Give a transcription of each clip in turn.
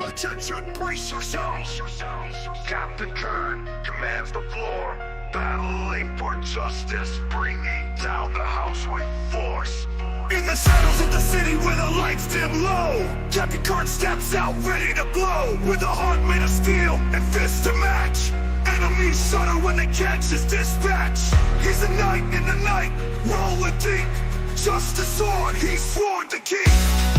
Attention, brace yourselves. Captain Kern commands the floor, battling for justice, bringing down the house with force. In the shadows of the city where the lights dim low, Captain Kern steps out ready to blow, with a heart made of steel and fists to match. Enemies shudder when they catch his dispatch. He's a knight in the night, rolling deep. Just a sword he's sworn to keep.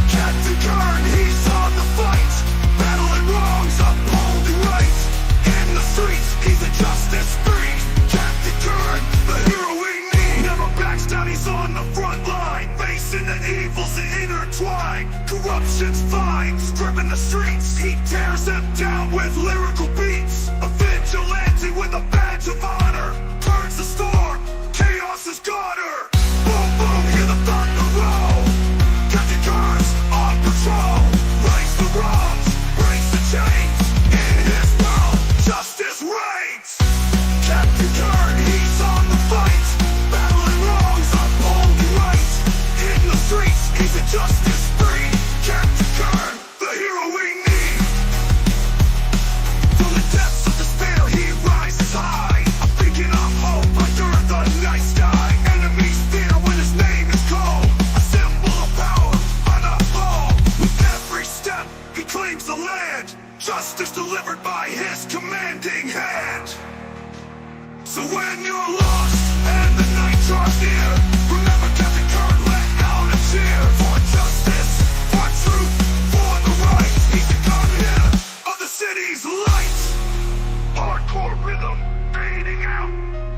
Captain Kern, he's on the fight, battling wrongs, upholding rights. In the streets, he's a justice free. Captain Kern, the hero we need. Never backs down, he's on the front line, facing the evils that intertwine. Corruption's fine, stripping the streets. He tears them down with lyrical beats. A vigilante with a badge of honor, turns the storm, chaos has got her. Boom, boom, hear the thunder roll. Captain Kern's on patrol, rights the wrongs, breaks the chains. In his world, justice reigns. Captain Kern, he's on the fight, battling wrongs, upholding rights. In the streets, he's a justice free. Captain Kern, the hero we need. From the depths of despair, he rises high, a beacon of hope under the night sky. Enemies fear when his name is called, a symbol of power unaballed. With every step, he claims the land, justice delivered by his commanding hand. So when you're lost and the night draws near, remember Captain Kern let out a cheer. For justice, for truth, for the right. He's the guardian of the city's light. Hardcore rhythm fading out,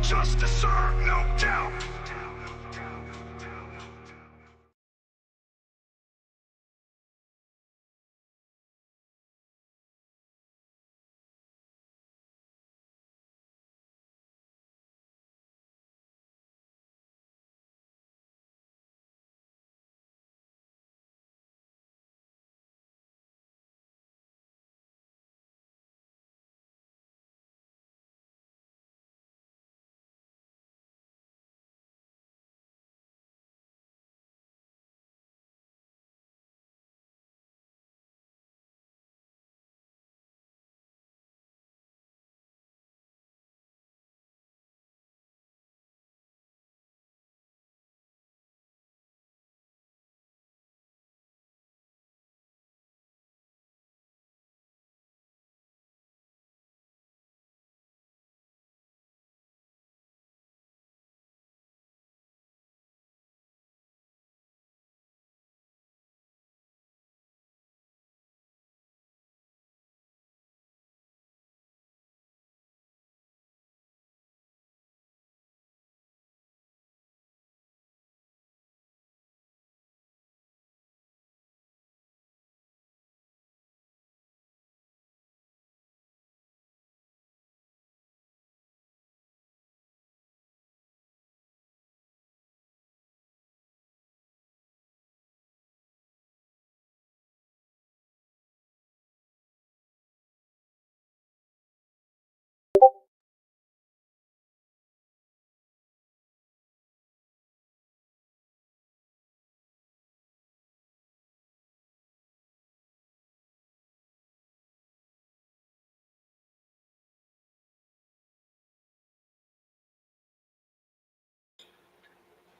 justice served, no doubt.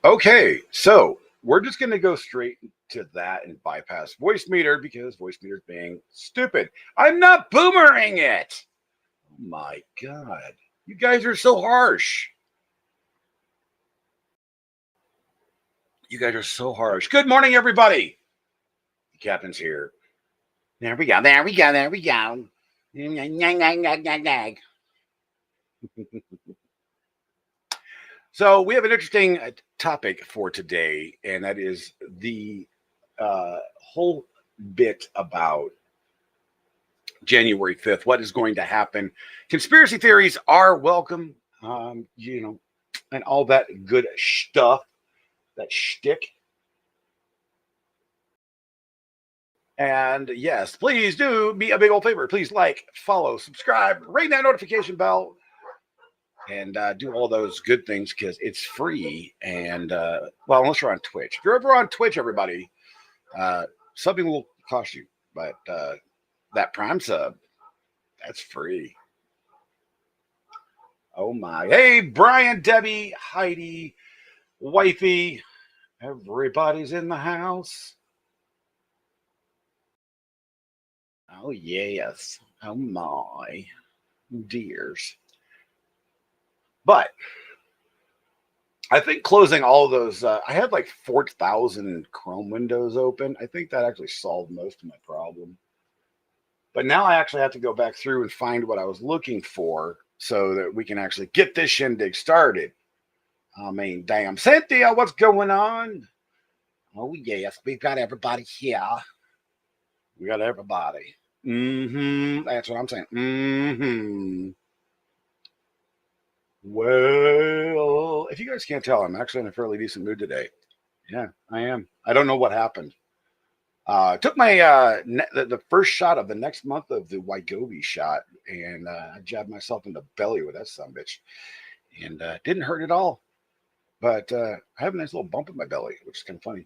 Okay, so we're just going to go straight to that and bypass voice meter because voice meter is being stupid. I'm not boomerang it. Oh my God. You guys are so harsh. You guys are so harsh. Good morning, everybody. The captain's here. There we go. There we go. There we go. So we have an interesting topic for today, and that is the whole bit about January 5th. What is going to happen? Conspiracy theories are welcome, and all that good stuff, that shtick. And yes, please do me a big old favor. Please like, follow, subscribe, ring that notification bell, and do all those good things because it's free. And well, unless you're on Twitch. If you're ever on Twitch, everybody, something will cost you, but that Prime sub. That's free. Oh my. Hey, Brian, Debbie, Heidi, Wifey. Everybody's in the house. Oh, yes. Oh, my dears. But I think closing all of those, I had like 4,000 Chrome windows open. I think that actually solved most of my problem. But now I actually have to go back through and find what I was looking for so that we can actually get this shindig started. I mean, damn. Cynthia, what's going on? Oh, yes. We've got everybody here. We got everybody. That's what I'm saying. Well, if you guys can't tell, I'm actually in a fairly decent mood today. Yeah, I am. I don't know what happened. Took my the first shot of the next month of the Wegovy shot, and I jabbed myself in the belly with that son bitch, and didn't hurt at all. But I have a nice little bump in my belly, which is kind of funny.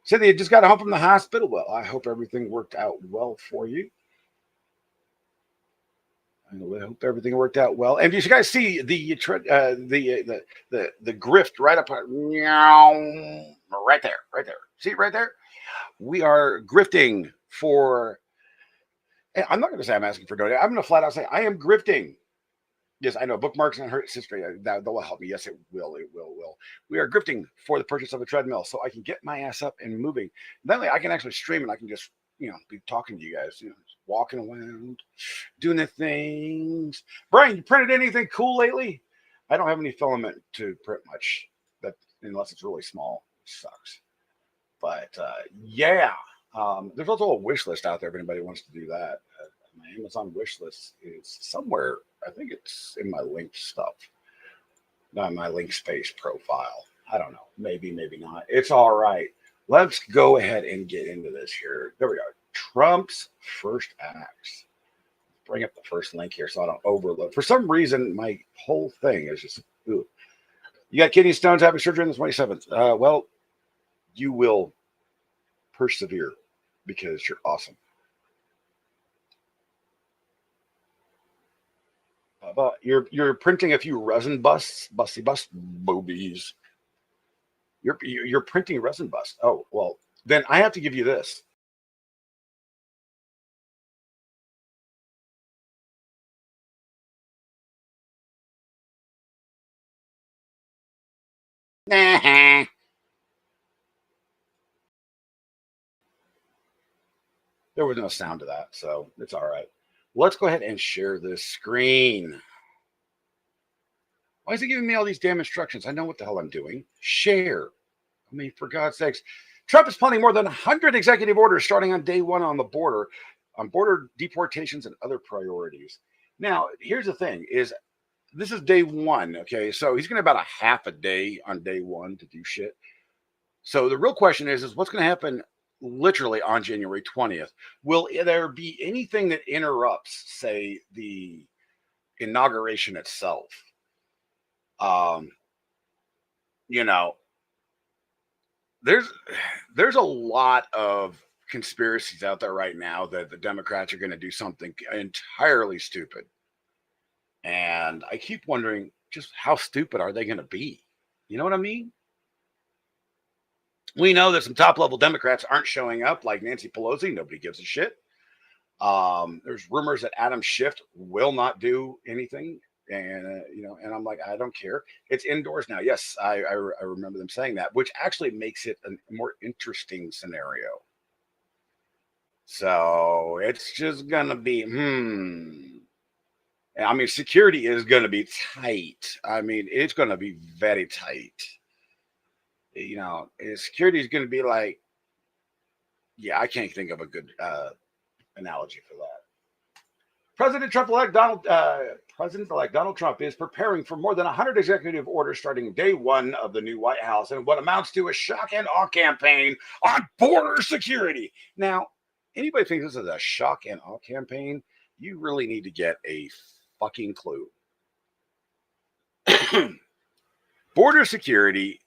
Cynthia just got home from the hospital. Well, I hope everything worked out well for you. I hope everything worked out well. And if you guys see the grift right up, right there, right there. See it right there? We are grifting for. I'm not going to say I'm asking for donation. I'm going to flat out say I am grifting. Yes, I know bookmarks and her sister that will help me. Yes, it will. It will. We are grifting for the purchase of a treadmill, so I can get my ass up and moving. That way, I can actually stream and I can just be talking to you guys. Just walking around, doing the things. Brian, you printed anything cool lately? I don't have any filament to print much, unless it's really small, which sucks. But yeah, there's also a wish list out there if anybody wants to do that. My Amazon wish list is somewhere. I think it's in my linked stuff, not my link space profile. I don't know. Maybe not. It's all right. Let's go ahead and get into this here. There we go. Trump's first acts. Bring up the first link here so I don't overload. For some reason, my whole thing is just, ooh. You got kidney stones having surgery on the 27th. Well, you will persevere because you're awesome. But you're printing a few resin busty bust boobies. You're printing resin bust. Oh well, then I have to give you this. There was no sound to that, so it's all right. Let's go ahead and share this screen. Why is it giving me all these damn instructions? I know what the hell I'm doing. Share. I mean, for God's sakes. Trump is planning more than 100 executive orders starting on day one on border deportations and other priorities. Now, here's the thing is this is day one, okay? So he's going to about a half a day on day one to do shit. So the real question is what's going to happen literally on January 20th? Will there be anything that interrupts, say, the inauguration itself? There's a lot of conspiracies out there right now that the Democrats are going to do something entirely stupid. And I keep wondering just how stupid are they going to be? You know what I mean? We know that some top level Democrats aren't showing up, like Nancy Pelosi. Nobody gives a shit. There's rumors that Adam Schiff will not do anything. And, and I'm like, I don't care. It's indoors now. Yes, I remember them saying that, which actually makes it a more interesting scenario. So it's just going to be, I mean, security is going to be tight. I mean, it's going to be very tight. Security is going to be like, yeah, I can't think of a good analogy for that. President-elect Donald Trump is preparing for more than 100 executive orders starting day one of the new White House and what amounts to a shock and awe campaign on border security. Now, anybody thinks this is a shock and awe campaign, you really need to get a fucking clue. Border security,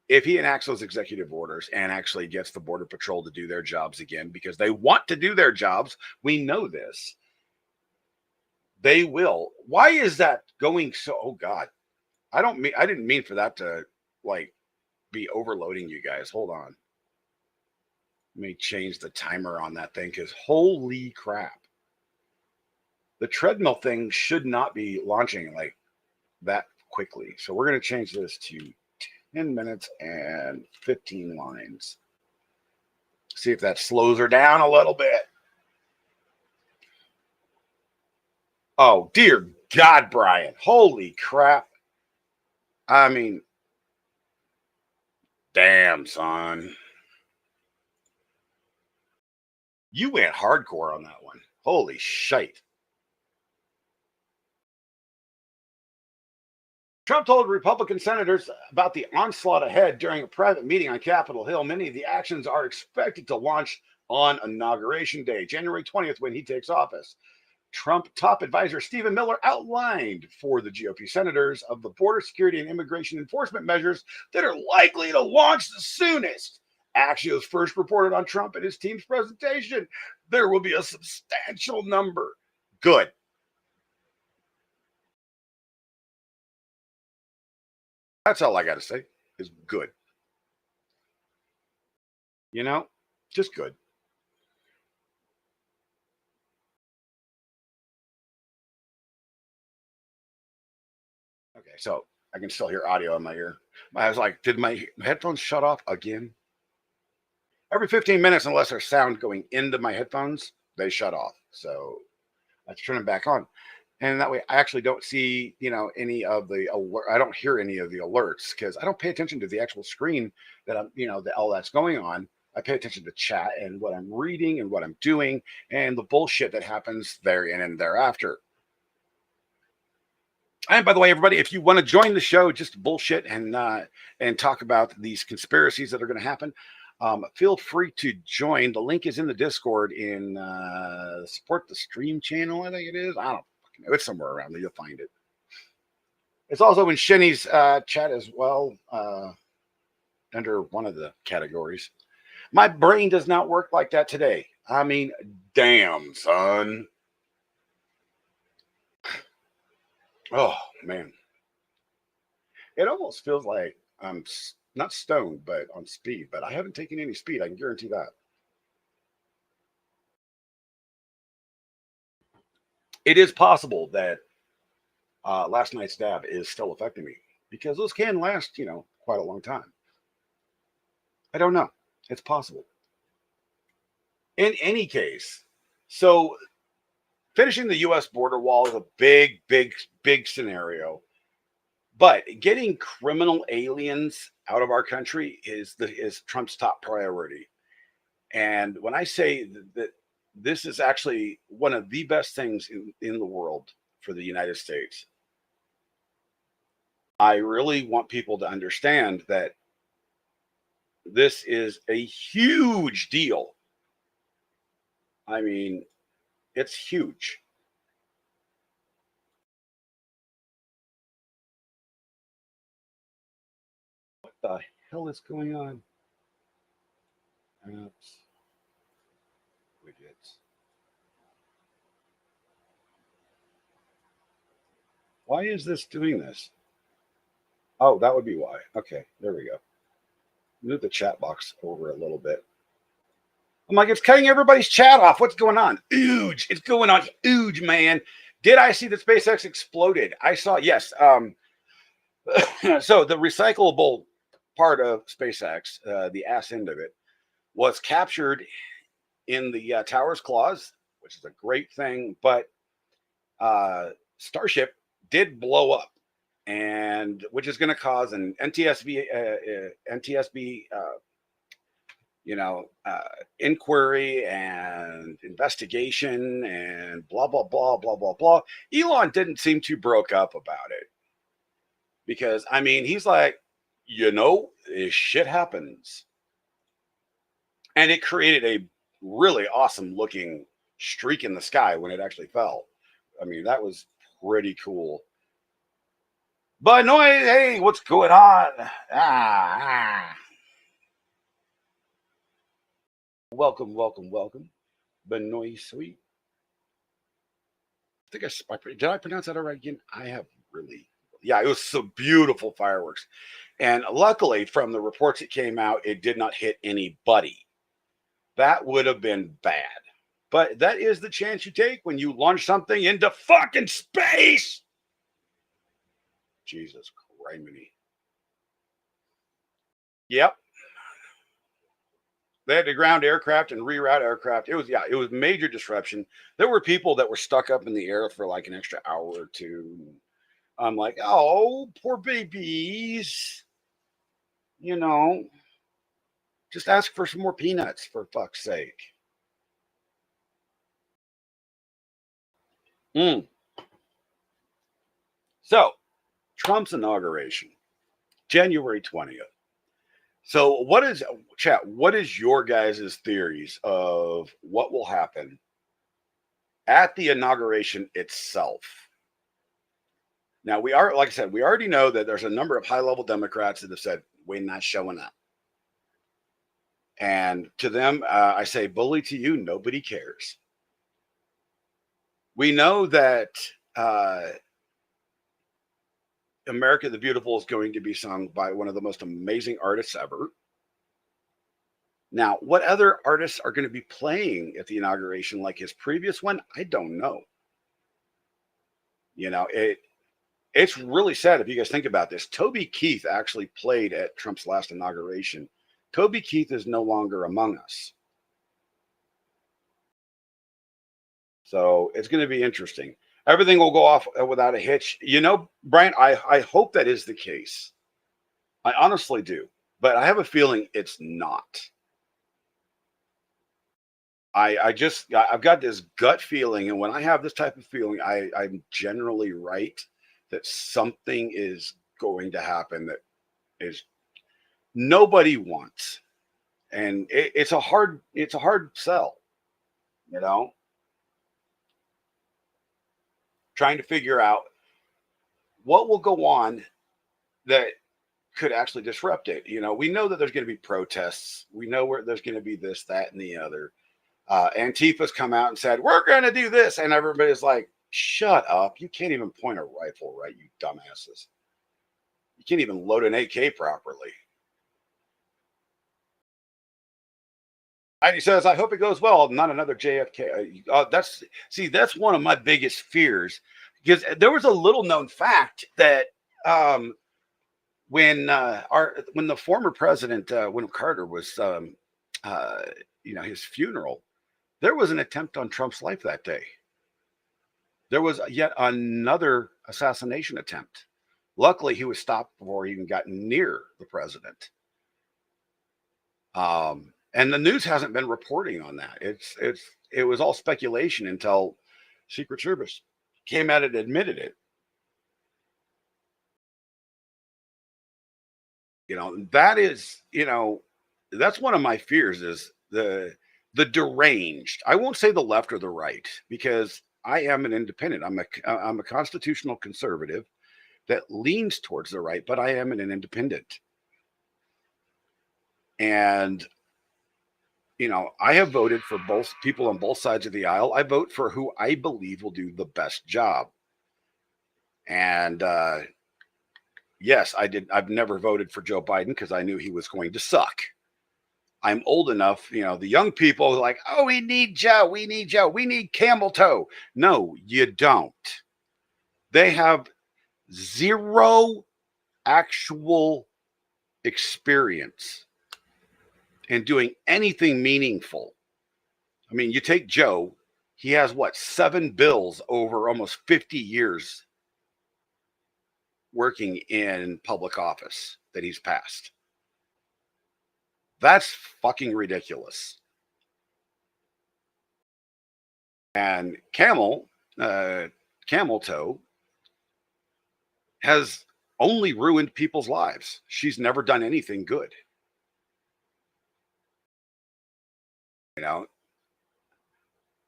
if he enacts those executive orders and actually gets the Border Patrol to do their jobs again, because they want to do their jobs, we know this. They will. Why is that going so? Oh God, I didn't mean for that to like be overloading you guys. Hold on. Let me change the timer on that thing because holy crap. The treadmill thing should not be launching like that quickly. So we're going to change this to 10 minutes and 15 lines. See if that slows her down a little bit. Oh, dear God, Brian. Holy crap. I mean, damn, son. You went hardcore on that one. Holy shite. Trump told Republican senators about the onslaught ahead during a private meeting on Capitol Hill. Many of the actions are expected to launch on Inauguration Day, January 20th, when he takes office. Trump top advisor Stephen Miller outlined for the GOP senators of the border security and immigration enforcement measures that are likely to launch the soonest. Axios first reported on Trump and his team's presentation. There will be a substantial number. Good. That's all I got to say is good. You know, just good. Okay, so I can still hear audio in my ear. I was like, did my headphones shut off again? Every 15 minutes, unless there's sound going into my headphones, they shut off. So I have to turn them back on. And that way I actually don't see, any of the alert. I don't hear any of the alerts because I don't pay attention to the actual screen that I'm, all that's going on. I pay attention to chat and what I'm reading and what I'm doing and the bullshit that happens therein and thereafter. And by the way, everybody, if you want to join the show, just bullshit and talk about these conspiracies that are going to happen, feel free to join. The link is in the Discord in support the stream channel. I think it is. I don't fucking know. It's somewhere around there. You'll find it. It's also in Shinny's chat as well, under one of the categories. My brain does not work like that today. I mean, damn, son. Oh, man. It almost feels like I'm not stoned, but on speed. But I haven't taken any speed. I can guarantee that. It is possible that last night's dab is still affecting me because those can last, quite a long time. I don't know. It's possible. In any case, so finishing the U.S. border wall is a big, big, big scenario. But getting criminal aliens out of our country is Trump's top priority. And when I say that this is actually one of the best things in the world for the United States, I really want people to understand that this is a huge deal. I mean, it's huge. What the hell is going on? Oops. Widgets. Why is this doing this? Oh, that would be why. Okay, there we go. Move the chat box over a little bit. I'm like, it's cutting everybody's chat off. What's going on? Huge. It's going on huge, man. Did I see that SpaceX exploded? I saw, yes. So the recyclable part of SpaceX, the ass end of it, was captured in the Towers Clause, which is a great thing. But Starship did blow up, and which is going to cause an NTSB inquiry and investigation and blah, blah, blah, blah, blah, blah. Elon didn't seem too broke up about it because, I mean, he's like, this shit happens. And it created a really awesome looking streak in the sky when it actually fell. I mean, that was pretty cool. But no, hey, what's going on? Ah. Welcome, welcome, welcome. Benoit Sweet. I think did I pronounce that all right again? I have really, yeah, it was some beautiful fireworks. And luckily, from the reports that came out, it did not hit anybody. That would have been bad. But that is the chance you take when you launch something into fucking space. Jesus Christ. Yep. They had to ground aircraft and reroute aircraft. It was major disruption. There were people that were stuck up in the air for like an extra hour or two. I'm like, oh, poor babies. You know, just ask for some more peanuts for fuck's sake. Mm. So, Trump's inauguration, January 20th. So, what is your guys' theories of what will happen at the inauguration itself? Now, like I said, we already know that there's a number of high level Democrats that have said, we're not showing up. And to them, I say, bully to you, nobody cares. We know that America the Beautiful is going to be sung by one of the most amazing artists ever. Now, what other artists are going to be playing at the inauguration like his previous one? I don't know. You know, it's really sad if you guys think about this. Toby Keith actually played at Trump's last inauguration. Toby Keith is no longer among us. So it's going to be interesting. Everything will go off without a hitch. You know, Brian, I hope that is the case. I honestly do. But I have a feeling it's not. I've got this gut feeling, and when I have this type of feeling, I'm generally right that something is going to happen that is nobody wants, and it's a hard sell, you know, trying to figure out what will go on that could actually disrupt it. You know, we know that there's going to be protests. We know where there's going to be this, that, and the other. Antifa's come out and said, we're going to do this. And everybody's like, shut up. You can't even point a rifle right, you dumbasses. You can't even load an AK properly. And he says, I hope it goes well. Not another JFK. That's one of my biggest fears because there was a little known fact that when the former president, when Carter was, his funeral, there was an attempt on Trump's life that day. There was yet another assassination attempt. Luckily, he was stopped before he even got near the president. And the news hasn't been reporting on that. It was all speculation until Secret Service came out and admitted it. You know, that's one of my fears is the deranged. I won't say the left or the right because I am an independent. I'm a constitutional conservative that leans towards the right, but I am an independent. And I have voted for both people on both sides of the aisle. I vote for who I believe will do the best job. And yes, I did. I've never voted for Joe Biden because I knew he was going to suck. I'm old enough, the young people are like, oh, we need Joe. We need Joe. We need camel toe. No, you don't. They have zero actual experience in doing anything meaningful. I mean, you take Joe, he has 7 bills over almost 50 years working in public office that he's passed. That's fucking ridiculous. And Camel Toe has only ruined people's lives. She's never done anything good.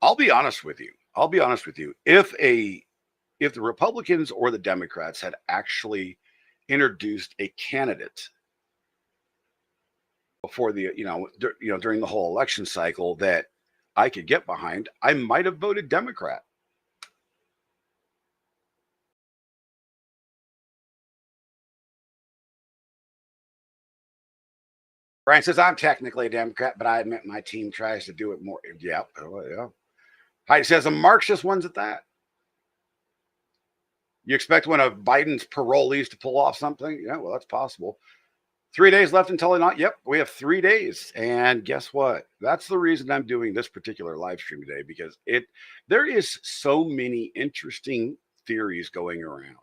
I'll be honest with you. If a if the Republicans or the Democrats had actually introduced a candidate before the during the whole election cycle that I could get behind, I might have voted Democrat. Brian says I'm technically a Democrat, but I admit my team tries to do it more. Yeah, yeah. Heidi says a Marxist one's at that. You expect one of Biden's parolees to pull off something? Yeah, well, that's possible. 3 days left until not. Yep, we have 3 days. And guess what? That's the reason I'm doing this particular live stream today, because there is so many interesting theories going around.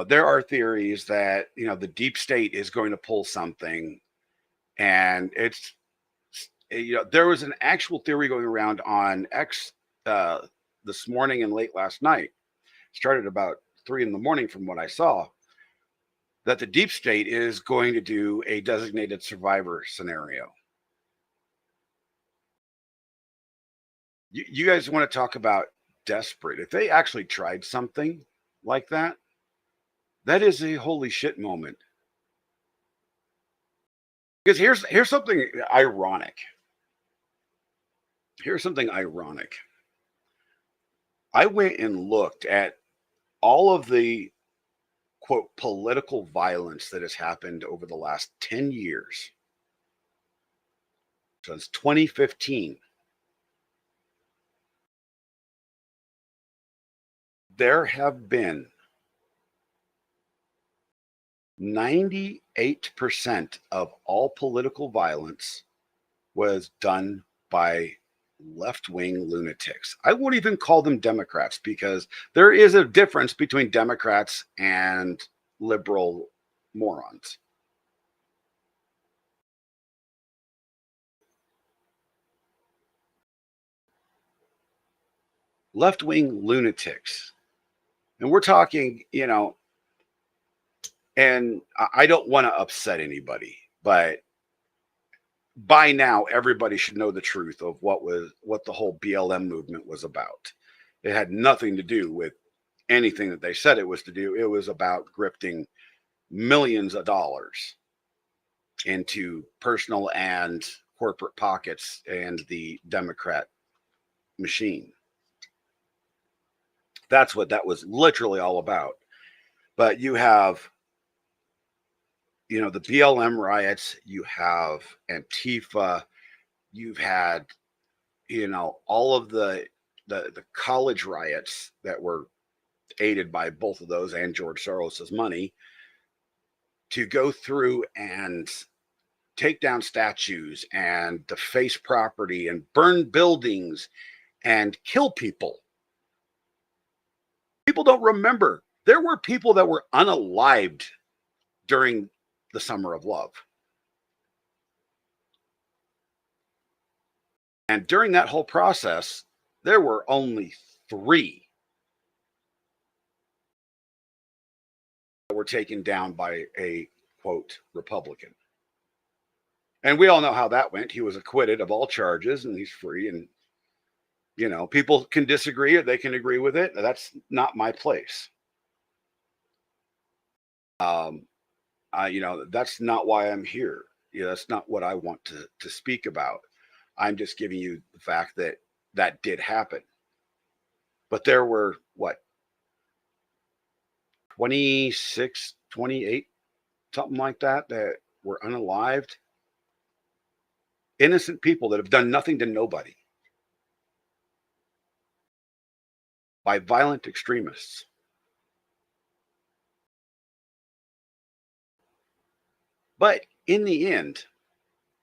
There are theories that, the deep state is going to pull something, and there was an actual theory going around on X this morning and late last night. Started about 3 in the morning from what I saw, that the deep state is going to do a designated survivor scenario. You guys want to talk about desperate? If they actually tried something like that, that is a holy shit moment. Because here's something ironic. Here's something ironic. I went and looked at all of the quote political violence that has happened over the last 10 years, since 2015. There have been 98% of all political violence was done by left-wing lunatics. I won't even call them Democrats, because there is a difference between Democrats and liberal morons. Left-wing lunatics. And we're talking, and I don't want to upset anybody, but by now everybody should know the truth of what the whole BLM movement was about. It had nothing to do with anything that they said it was to do. It was about grifting millions of dollars into personal and corporate pockets and the Democrat machine. That's what that was literally all about. But you have, the BLM riots, you have Antifa, you've had, all of the college riots that were aided by both of those and George Soros's money, to go through and take down statues and deface property and burn buildings and kill people. People don't remember. There were people that were unalived during the Summer of Love. And during that whole process, there were only 3 that were taken down by a, quote, Republican. And we all know how that went. He was acquitted of all charges and he's free. And, people can disagree or they can agree with it. That's not my place. That's not why I'm here. That's not what I want to speak about. I'm just giving you the fact that that did happen. But there were, 26, 28, something like that were unalived. Innocent people that have done nothing to nobody by violent extremists. But in the end,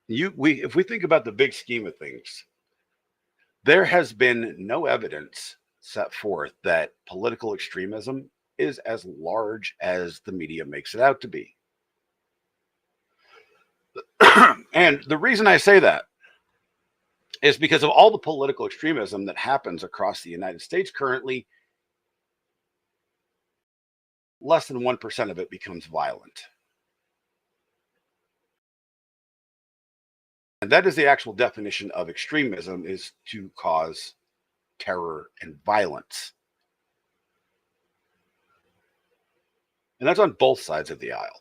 if we think about the big scheme of things, there has been no evidence set forth that political extremism is as large as the media makes it out to be. And the reason I say that is because of all the political extremism that happens across the United States currently, less than 1% of it becomes violent. And that is the actual definition of extremism, is to cause terror and violence. And that's on both sides of the aisle.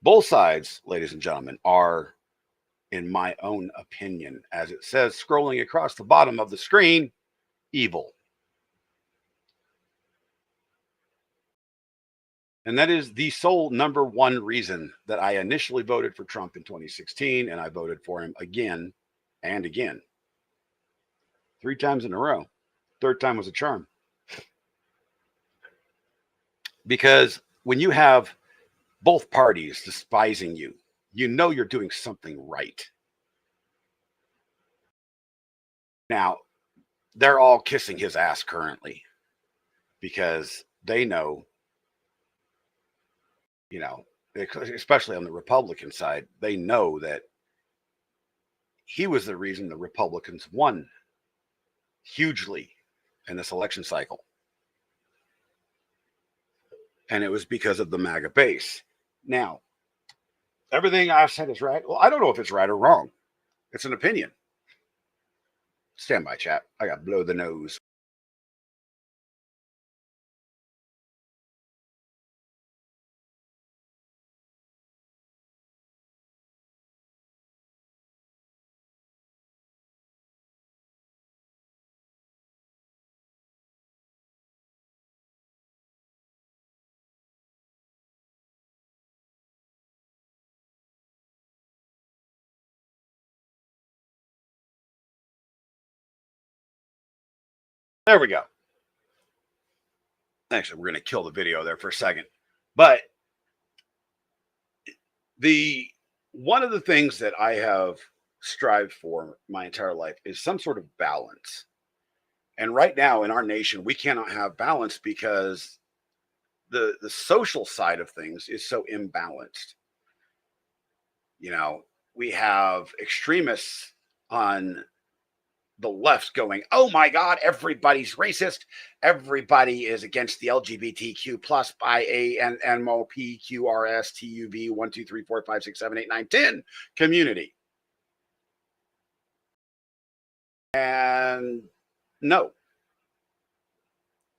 Both sides, ladies and gentlemen, are, in my own opinion, as it says scrolling across the bottom of the screen, evil. And that is the sole number one reason that I initially voted for Trump in 2016, and I voted for him again and again. 3 times in a row. Third time was a charm. Because when you have both parties despising you, you know you're doing something right. Now, they're all kissing his ass currently because they know, you know, especially on the Republican side, they know that he was the reason the Republicans won hugely in this election cycle. And it was because of the MAGA base. Now, everything I've said is right. Well, I don't know if it's right or wrong. It's an opinion. Stand by, chat. I got to blow the nose. There we go. Actually, we're going to kill the video there for a second. But one of the things that I have strived for my entire life is some sort of balance. And right now in our nation, we cannot have balance because the social side of things is so imbalanced. You know, we have extremists on the left going, oh my God, everybody's racist. Everybody is against the LGBTQ plus by ANMOPQRSTUV 1, 2, 3, 4, 5, 6, 7, 8, 9, 10 community. And no.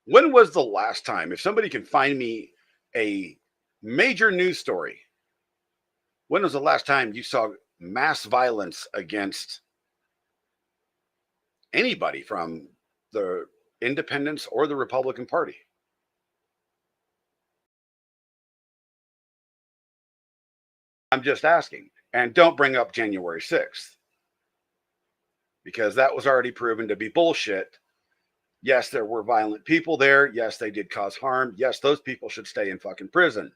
When was the last time, if somebody can find me a major news story, when was the last time you saw mass violence against anybody from the Independents or the Republican Party? I'm just asking. And don't bring up January 6th, because that was already proven to be bullshit. Yes, there were violent people there. Yes, they did cause harm. Yes, those people should stay in fucking prison.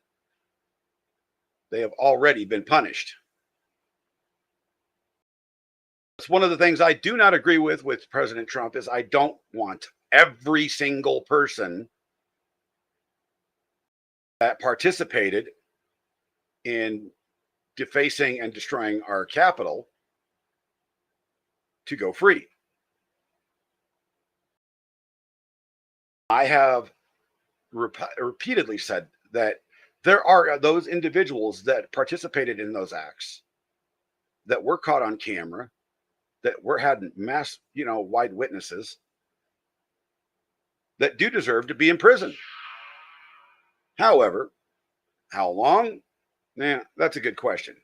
They have already been punished. It's one of the things I do not agree with President Trump is I don't want every single person that participated in defacing and destroying our capital to go free. I have repeatedly said that there are those individuals that participated in those acts that were caught on camera, that had mass, wide witnesses, that do deserve to be in prison. However, how long? That's a good question.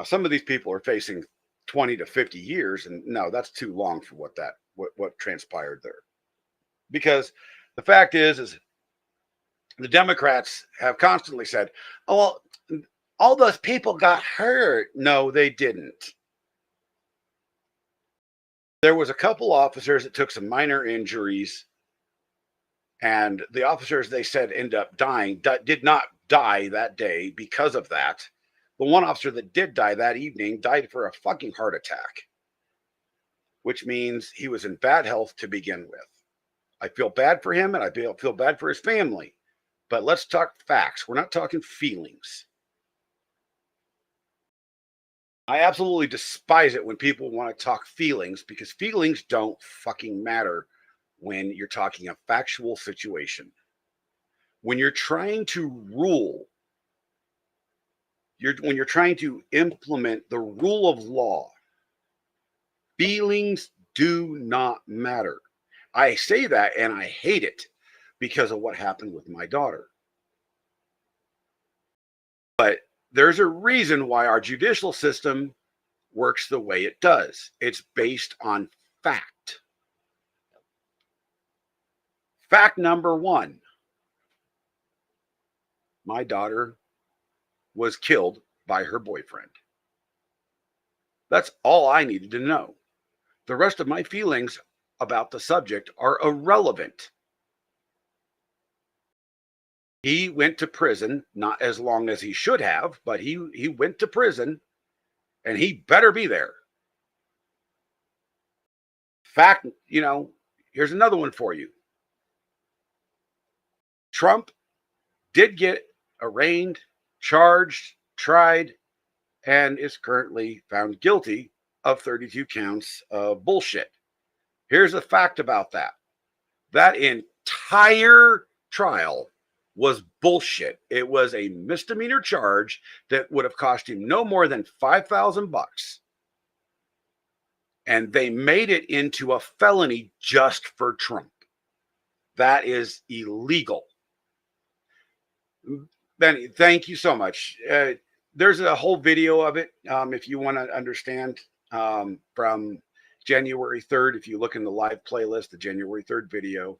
Some of these people are facing 20 to 50 years, and no, that's too long for what transpired there. Because the fact is the Democrats have constantly said, oh, well, all those people got hurt. No, they didn't. There was a couple officers that took some minor injuries, and the officers, they said, end up dying, did not die that day because of that. The one officer that did die that evening died for a fucking heart attack, which means he was in bad health to begin with. I feel bad for him, and I feel bad for his family. But let's talk facts. We're not talking feelings. I absolutely despise it when people want to talk feelings, because feelings don't fucking matter when you're talking a factual situation. When you're trying to rule, when you're trying to implement the rule of law, feelings do not matter. I say that and I hate it, because of what happened with my daughter. But there's a reason why our judicial system works the way it does. It's based on fact. Fact number one, my daughter was killed by her boyfriend. That's all I needed to know. The rest of my feelings about the subject are irrelevant. He went to prison, not as long as he should have, but he went to prison, and he better be there. Fact, here's another one for you. Trump did get arraigned, charged, tried, and is currently found guilty of 32 counts of bullshit. Here's a fact about that. That entire trial was bullshit. It was a misdemeanor charge that would have cost him no more than $5,000. And they made it into a felony just for Trump. That is illegal. Benny, thank you so much. There's a whole video of it if you want to understand from January 3rd. If you look in the live playlist, the January 3rd video,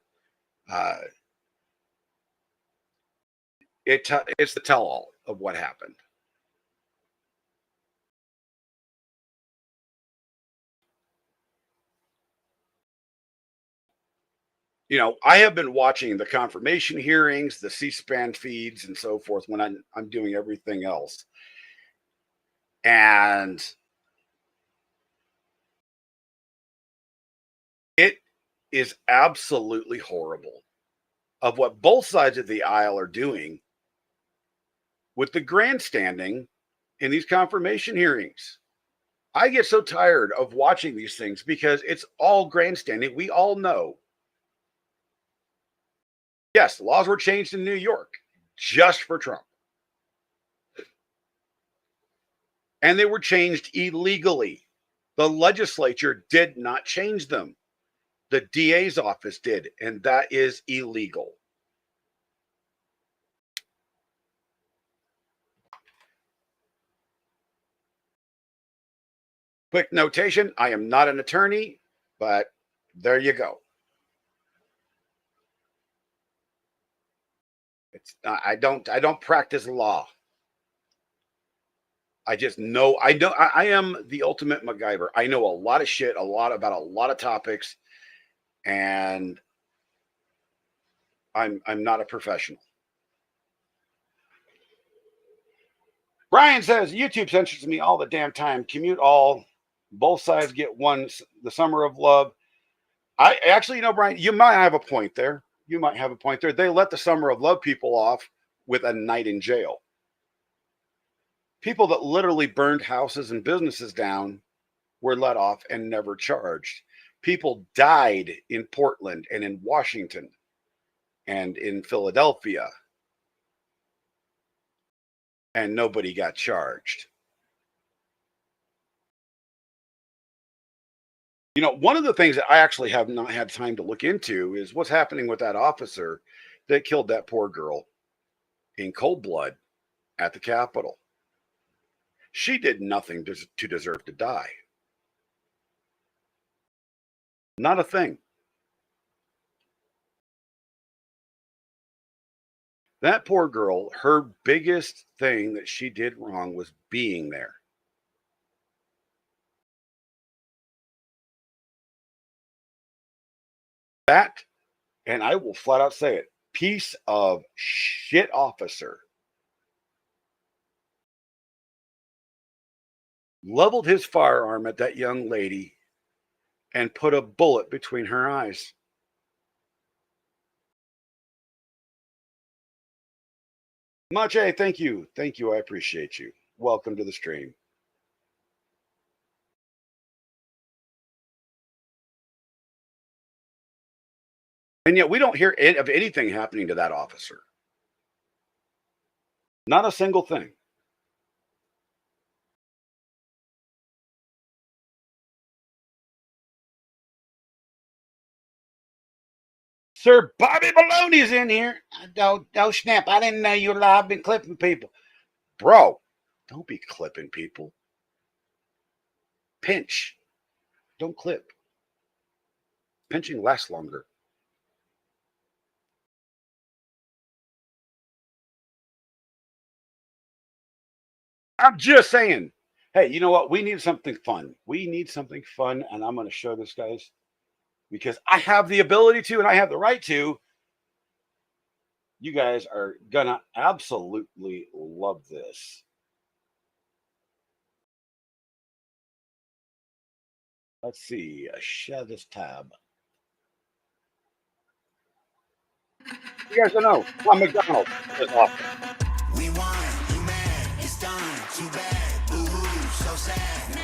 it's the tell-all of what happened. I have been watching the confirmation hearings, the C-SPAN feeds, and so forth when I'm doing everything else. And it is absolutely horrible of what both sides of the aisle are doing with the grandstanding in these confirmation hearings. I get so tired of watching these things because it's all grandstanding. We all know. Yes, laws were changed in New York just for Trump. And they were changed illegally. The legislature did not change them. The DA's office did, and that is illegal. Quick notation, I am not an attorney, but there you go. I don't practice law. I just know I am the ultimate MacGyver. I know a lot of shit, about a lot of topics, and I'm not a professional. Brian says YouTube censors me all the damn time. Commute all. Both sides get one. The Summer of Love. I actually, Brian, you might have a point there. They let the Summer of Love people off with a night in jail. People that literally burned houses and businesses down were let off and never charged. People died in Portland and in Washington and in Philadelphia, and nobody got charged. One of the things that I actually have not had time to look into is what's happening with that officer that killed that poor girl in cold blood at the Capitol. She did nothing to deserve to die. Not a thing. That poor girl, her biggest thing that she did wrong was being there. That, and I will flat out say it, piece of shit officer leveled his firearm at that young lady and put a bullet between her eyes. Mache, thank you. Thank you. I appreciate you. Welcome to the stream. And yet we don't hear of anything happening to that officer. Not a single thing. Sir Bobby Baloney's in here. Don't snap. I didn't know you were live. I've been clipping people. Bro, don't be clipping people. Pinch. Don't clip. Pinching lasts longer. I'm just saying. Hey, you know what? We need something fun. We need something fun, and I'm going to show this, guys, because I have the ability to and I have the right to. You guys are going to absolutely love this. Let's see. Share this tab. You guys don't know. Ron McDonald is awesome. We won, you mad, it's done, too bad, boo-hoo, so sad.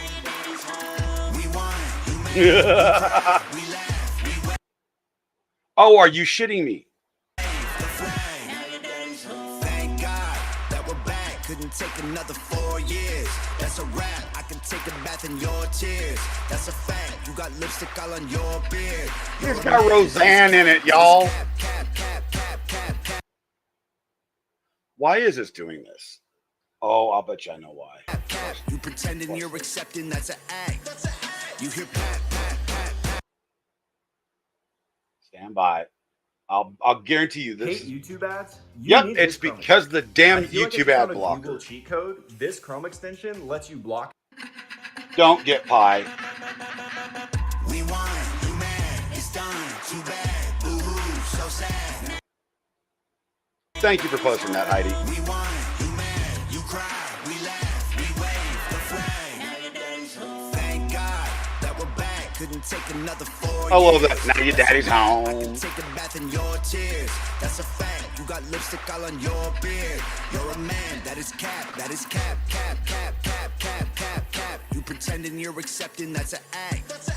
We won, you mad, we laugh, we wave Oh, are you shitting me? the flag. Thank God that we're back, couldn't take another 4 years. That's a wrap, I can take a bath in your tears. That's a fact, you got lipstick all on your beard. It's got Roseanne in it, y'all. Why is this doing this? Oh, I'll bet you I know why. You pretending you're accepting, that's an act. You hear pat, pat, pat, pat. Stand by. I'll guarantee you this. Hate YouTube ads? You Yep, need it's this Chrome because the damn extension. I feel like if YouTube you ad found a blocker. Google cheat code, this Chrome extension lets you block. Don't get pie. We won, you mad, it's done, too bad, boo-hoo, so sad. Thank you for posting that, Heidi. We won, you mad, you cry, we laugh, we wave the flag. Thank God that we're back, couldn't take another 4 years. I love that. Now your daddy's I home. can take a bath in your tears. That's a fact. You got lipstick all on your beard. You're a man. That is cap. That is cap. Cap. Cap. Cap. Cap. Cap. Cap. You pretending you're accepting. That's an act.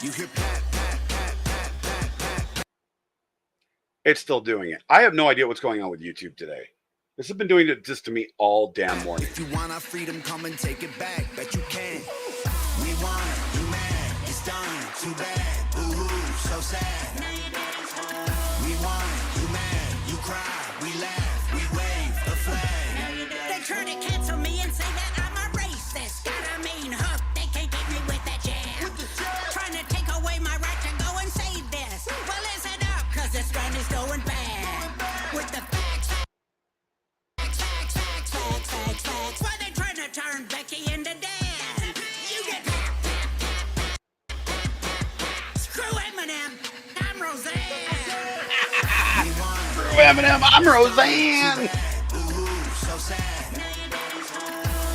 You hear pat. Pat. Pat. Pat. Pat. Pat. It's still doing it. I have no idea what's going on with YouTube today. This has been doing it just to me all damn morning. If you want our freedom, come and take it back. Bet you can. We won. You mad? It's done. Too bad. Boo-hoo. So sad. We won. You mad? You cry. We laugh. We wave the flag. They try to cancel me and say that I'm a racist. Got a mean hook, they can't get me with that jab. Trying to take away my right to go and say this. Well, listen up, cause this run is going bad. With the facts. Why they trying to turn Becky into Dan? You get screw Eminem, I'm Roseanne. Screw Eminem, I'm Roseanne. Boo-hoo, so sad.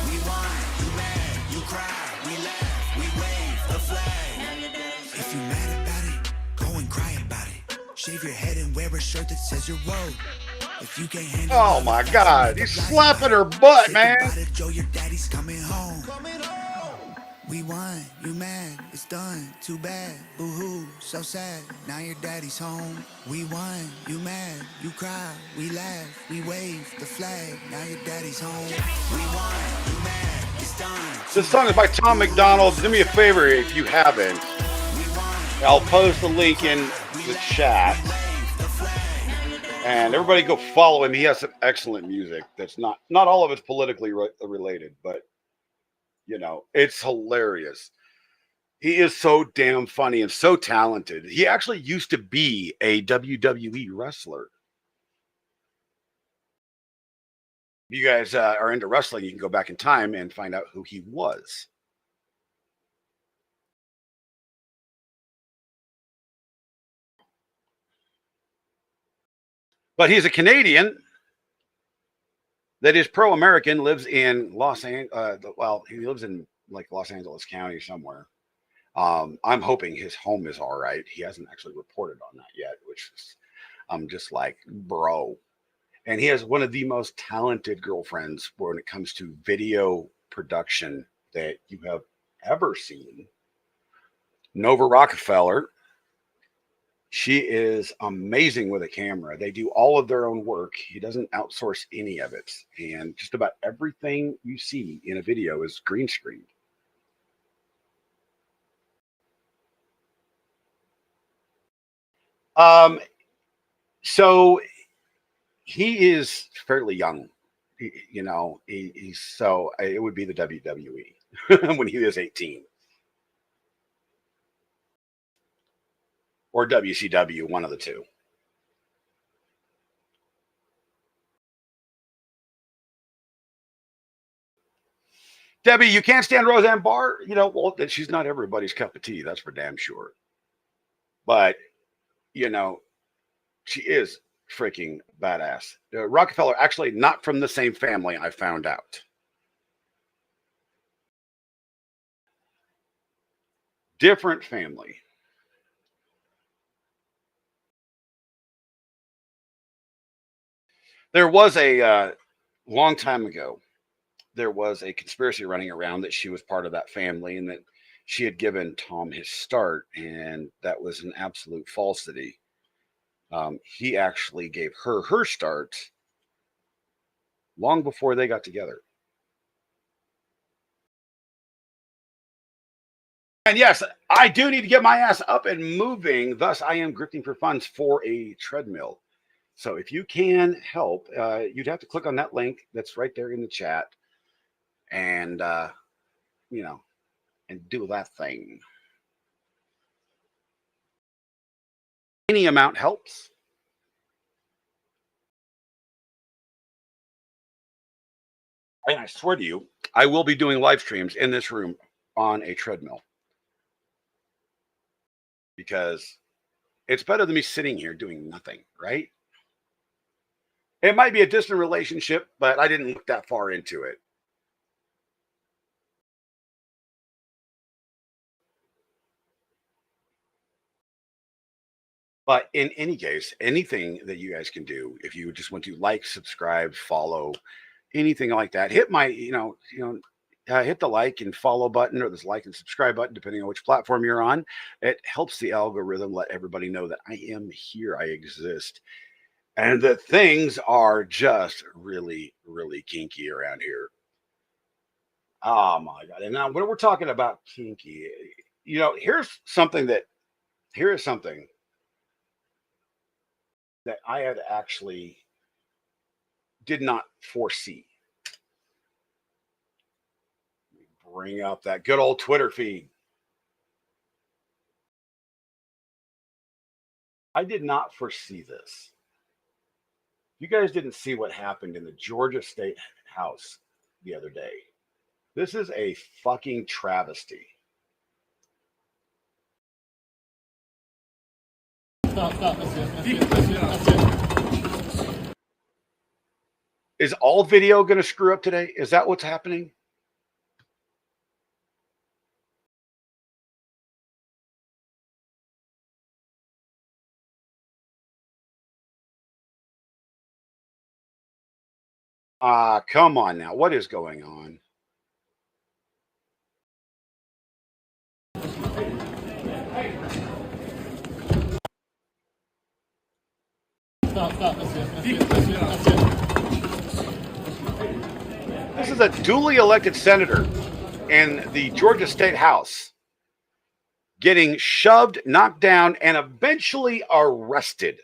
We won, you mad, you cry, we laugh, we wave the flag. If you mad about it, go and cry about it. Shave your head and wear a shirt that says you're woke. If you can't handle Oh it, my that's God, another he's black slapping her man. butt, Think man. about it, Joe, your daddy's coming home. We won, you mad, it's done, too bad, boo-hoo, so sad, now your daddy's home. We won, you mad, you cry, we laugh, we wave the flag, now your daddy's home. We won, you mad, it's done. This song is by Tom McDonald. Do me a favor if you haven't. I'll post the link in the chat. And everybody go follow him. He has some excellent music. That's not all of it's politically related, but you know, it's hilarious. He is so damn funny and so talented. He actually used to be a WWE wrestler. If you guys are into wrestling, you can go back in time and find out who he was. But he's a Canadian that is pro-American, lives in Los Angeles. Well, he lives in like Los Angeles County somewhere. I'm hoping his home is all right. He hasn't actually reported on that yet, which is, I'm just like, bro. And he has one of the most talented girlfriends when it comes to video production that you have ever seen. Nova Rockefeller. She is amazing with a camera. They do all of their own work. He doesn't outsource any of it. And just about everything you see in a video is green screened. So he is fairly young. He's so it would be the WWE when he was 18 or WCW, one of the two. Debbie, you can't stand Roseanne Barr? Well, she's not everybody's cup of tea. That's for damn sure. But, she is freaking badass. Rockefeller, actually not from the same family, I found out. Different family. There was a long time ago, there was a conspiracy running around that she was part of that family and that she had given Tom his start, and that was an absolute falsity. He actually gave her start long before they got together. And yes, I do need to get my ass up and moving. Thus, I am grifting for funds for a treadmill. So if you can help, you'd have to click on that link that's right there in the chat and, and do that thing. Any amount helps. And I swear to you, I will be doing live streams in this room on a treadmill. Because it's better than me sitting here doing nothing, right? It might be a distant relationship, but I didn't look that far into it. But in any case, anything that you guys can do, if you just want to like, subscribe, follow, anything like that, hit my, hit the like and follow button or this like and subscribe button, depending on which platform you're on. It helps the algorithm let everybody know that I am here, I exist. And that things are just really, really kinky around here. Oh my God. And now when we're talking about kinky, here is something that I had actually did not foresee. Bring up that good old Twitter feed. I did not foresee this. You guys didn't see what happened in the Georgia State House the other day. This is a fucking travesty. Stop. That's it. Is all video going to screw up today? Is that what's happening? Come on now. What is going on? Stop. That's it. This is a duly elected senator in the Georgia State House getting shoved, knocked down, and eventually arrested.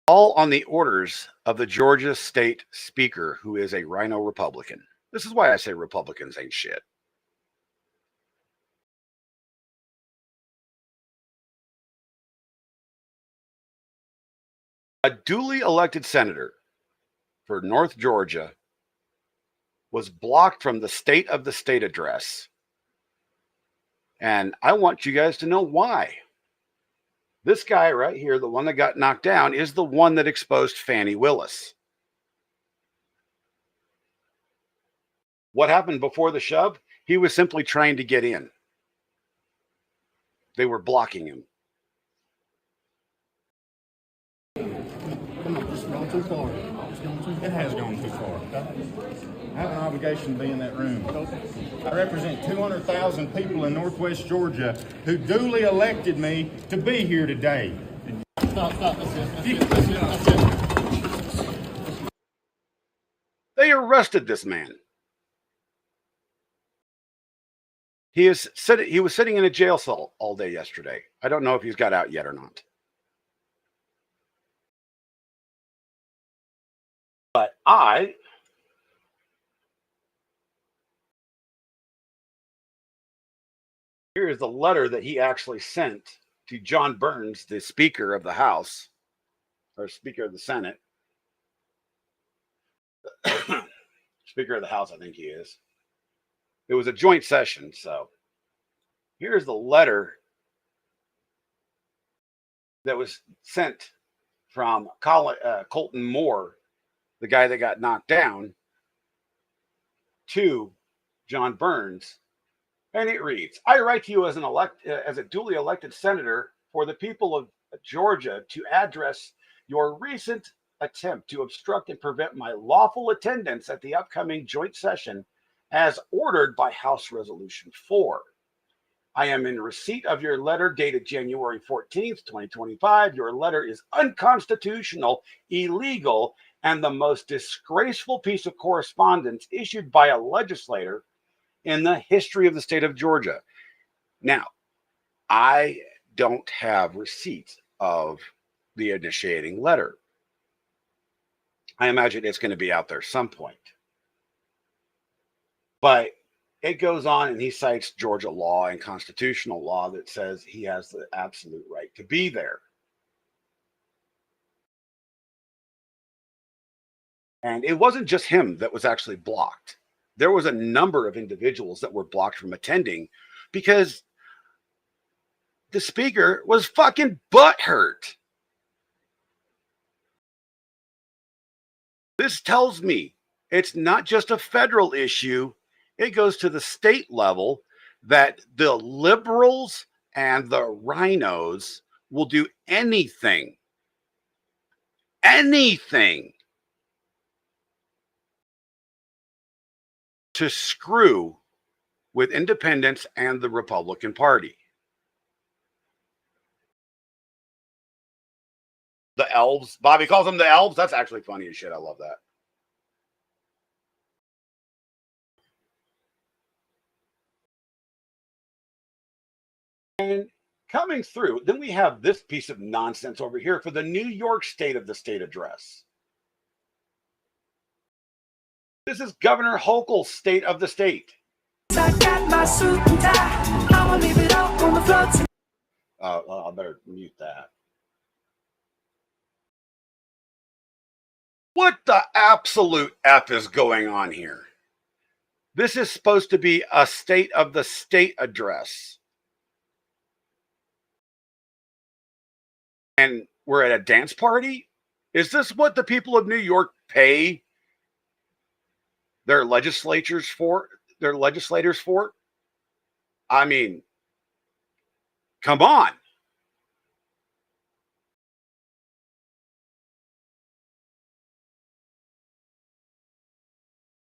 All on the orders of the Georgia State Speaker, who is a rhino Republican. This is why I say Republicans ain't shit. A duly elected senator for North Georgia was blocked from the State of the State address. And I want you guys to know why. This guy right here, the one that got knocked down, is the one that exposed Fani Willis. What happened before the shove? He was simply trying to get in. They were blocking him. It's gone too far. It has gone too far. I have an obligation to be in that room. I represent 200,000 people in Northwest Georgia who duly elected me to be here today. Stop. That's it. They arrested this man. He was sitting in a jail cell all day yesterday. I don't know if he's got out yet or not. But here is the letter that he actually sent to John Burns, the Speaker of the House, or Speaker of the Senate. Speaker of the House, I think he is. It was a joint session, so here's the letter that was sent from Colton Moore, the guy that got knocked down, to John Burns. And it reads, I write to you as a duly elected senator for the people of Georgia to address your recent attempt to obstruct and prevent my lawful attendance at the upcoming joint session as ordered by House Resolution 4. I am in receipt of your letter dated January 14th, 2025. Your letter is unconstitutional, illegal, and the most disgraceful piece of correspondence issued by a legislator in the history of the state of Georgia. Now, I don't have receipt of the initiating letter. I imagine it's going to be out there some point. But it goes on and he cites Georgia law and constitutional law that says he has the absolute right to be there. And it wasn't just him that was actually blocked. There was a number of individuals that were blocked from attending because the speaker was fucking butthurt. This tells me it's not just a federal issue. It goes to the state level that the liberals and the rhinos will do anything to screw with independents and the Republican Party. The elves. Bobby calls them the elves. That's actually funny as shit. I love that. And coming through, then we have this piece of nonsense over here for the New York State of the State Address. This is Governor Hochul's State of the State. I got my suit and tie. I'ma leave it out on the floor. I better mute that. What the absolute F is going on here? This is supposed to be a State of the State address. And we're at a dance party? Is this what the people of New York pay their legislators for? I mean, come on.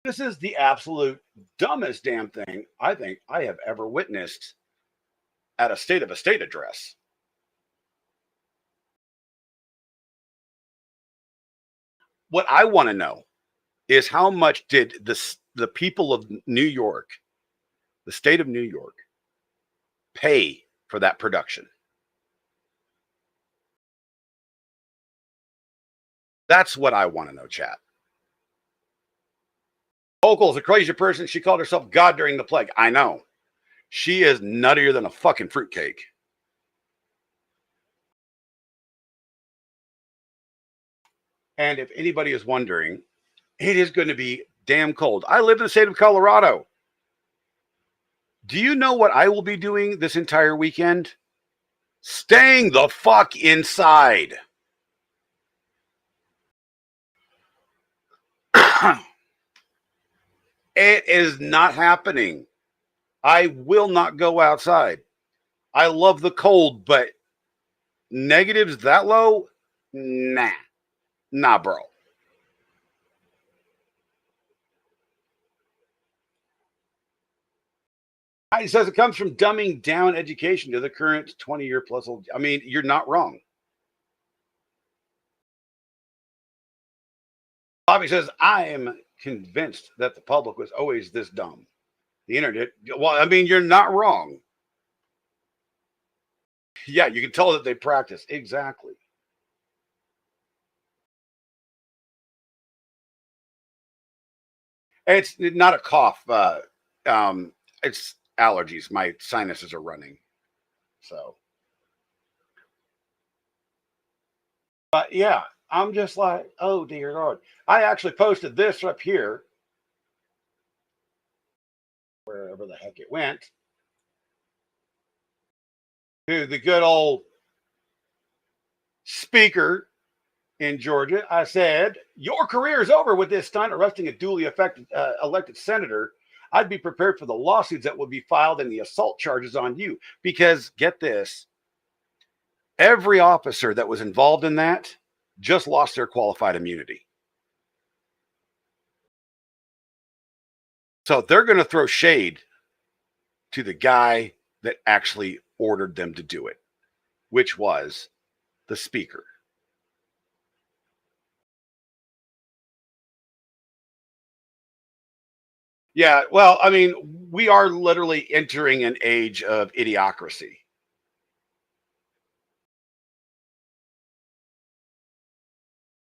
This is the absolute dumbest damn thing I think I have ever witnessed at a State of a State address. What I want to know is how much did the people of New York, the state of New York, pay for that production? That's what I want to know, chat. Hochul's a crazy person. She called herself God during the plague. I know. She is nuttier than a fucking fruitcake. And if anybody is wondering, it is going to be damn cold. I live in the state of Colorado. Do you know what I will be doing this entire weekend? Staying the fuck inside. It is not happening. I will not go outside. I love the cold, but negatives that low? Nah. Nah, bro. He says it comes from dumbing down education to the current 20-year plus old. I mean, you're not wrong. Bobby says, I am convinced that the public was always this dumb. The internet. Well, I mean, you're not wrong. Yeah, you can tell that they practice. Exactly. It's not a cough. It's allergies. My sinuses are running. So, but yeah, I'm just like, oh dear Lord. I actually posted this up here, wherever the heck it went, to the good old speaker in Georgia. I said, your career is over with this stunt arresting a duly elected senator. I'd be prepared for the lawsuits that will be filed and the assault charges on you. Because get this, every officer that was involved in that just lost their qualified immunity. So they're going to throw shade to the guy that actually ordered them to do it, which was the speaker. Yeah, well, I mean, we are literally entering an age of idiocracy.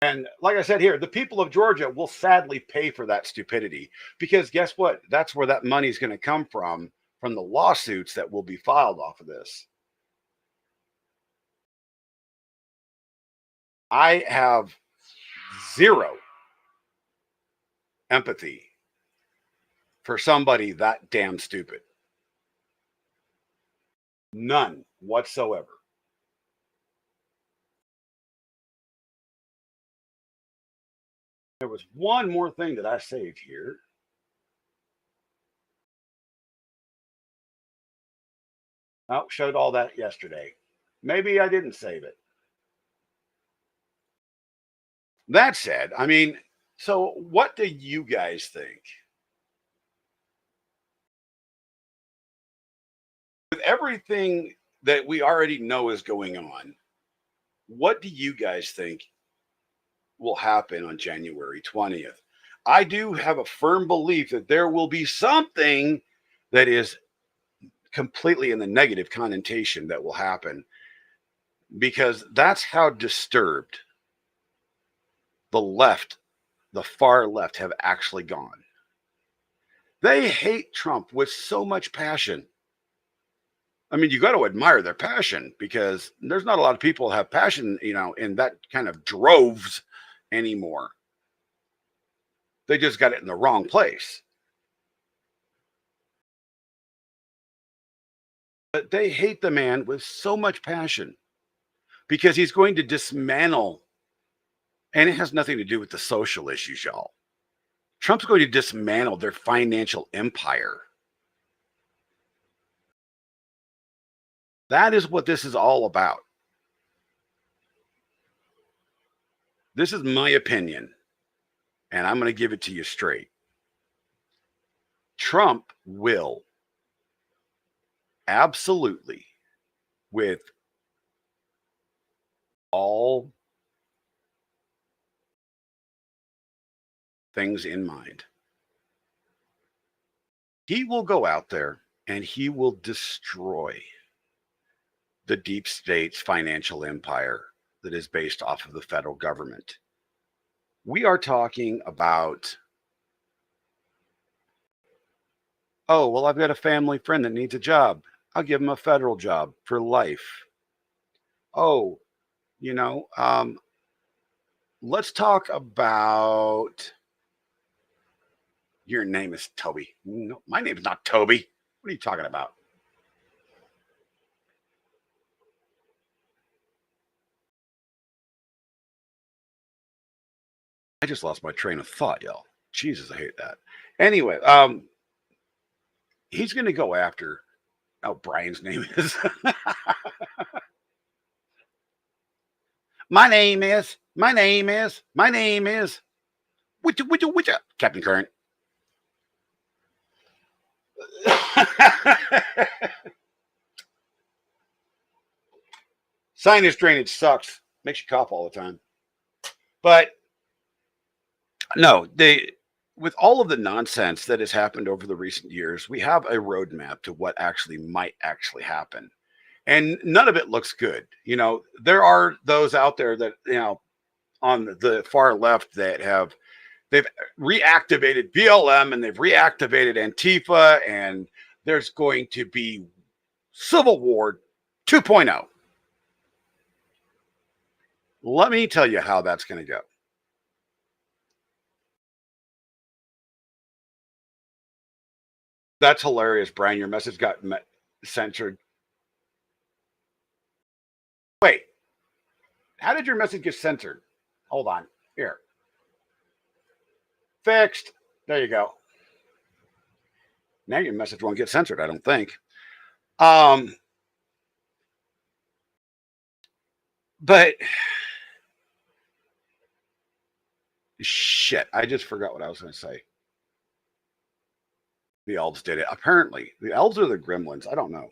And like I said here, the people of Georgia will sadly pay for that stupidity because guess what? That's where that money is going to come from the lawsuits that will be filed off of this. I have zero empathy for somebody that damn stupid. None whatsoever. There was one more thing that I saved here. Oh, showed all that yesterday. Maybe I didn't save it. That said, I mean, so what do you guys think? With everything that we already know is going on, what do you guys think will happen on January 20th? I do have a firm belief that there will be something that is completely in the negative connotation that will happen because that's how disturbed the left, the far left, have actually gone. They hate Trump with so much passion. I mean, you got to admire their passion because there's not a lot of people have passion, in that kind of droves anymore. They just got it in the wrong place. But they hate the man with so much passion because he's going to dismantle, and it has nothing to do with the social issues, y'all. Trump's going to dismantle their financial empire. That is what this is all about. This is my opinion, and I'm going to give it to you straight. Trump will absolutely, with all things in mind, he will go out there and he will destroy the deep state's financial empire that is based off of the federal government. We are talking about, oh, well, I've got a family friend that needs a job. I'll give him a federal job for life. Oh, let's talk about, your name is Toby. No, my name is not Toby. What are you talking about? I just lost my train of thought, y'all. Jesus, I hate that. Anyway, he's going to go after, Brian's name is. My name is. Which, Captain Current. Sinus drainage sucks. Makes you cough all the time. But no, with all of the nonsense that has happened over the recent years, we have a roadmap to what actually might actually happen. And none of it looks good. You know, there are those out there that, you know, on the far left that they've reactivated BLM and they've reactivated Antifa, and there's going to be Civil War 2.0. Let me tell you how that's going to go. That's hilarious, Brian. Your message got censored. Wait, how did your message get censored? Hold on. Here. Fixed. There you go. Now your message won't get censored, I don't think. But shit, I just forgot what I was going to say. The elves did it. Apparently, the elves are the gremlins. I don't know.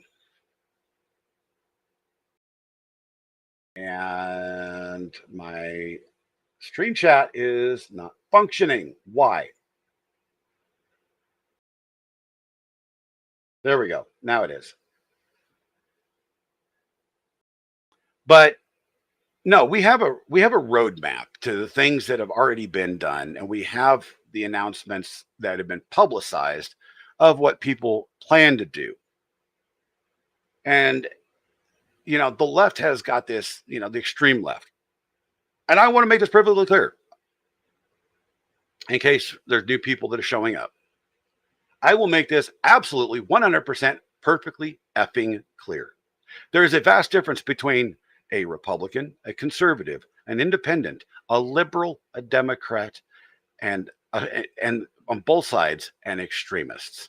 And my stream chat is not functioning. Why? There we go. Now it is. But no, we have a roadmap to the things that have already been done, and we have the announcements that have been publicized of what people plan to do. And you know, the left has got this, you know, the extreme left. And I want to make this perfectly clear in case there's new people that are showing up. I will make this absolutely 100% perfectly effing clear. There is a vast difference between a Republican, a conservative, an independent, a liberal, a Democrat, and on both sides, and extremists.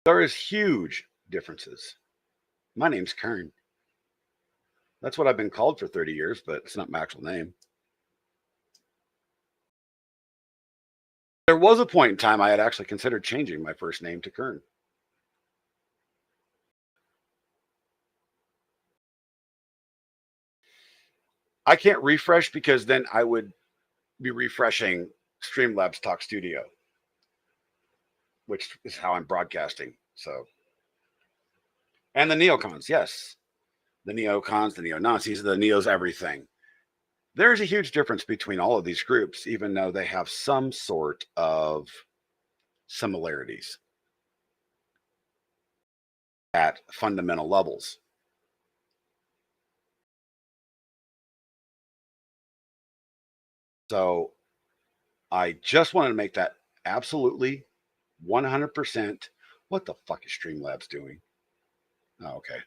There is huge differences. My name's Kern. That's what I've been called for 30 years, but it's not my actual name. There was a point in time I had actually considered changing my first name to Kern. I can't refresh because then I would be refreshing Streamlabs Talk Studio, which is how I'm broadcasting. So, and the neocons, yes. The neocons, the neo-Nazis, the neos, everything. There's a huge difference between all of these groups, even though they have some sort of similarities at fundamental levels. So I just wanted to make that absolutely 100%. What the fuck is Streamlabs doing? Oh, okay.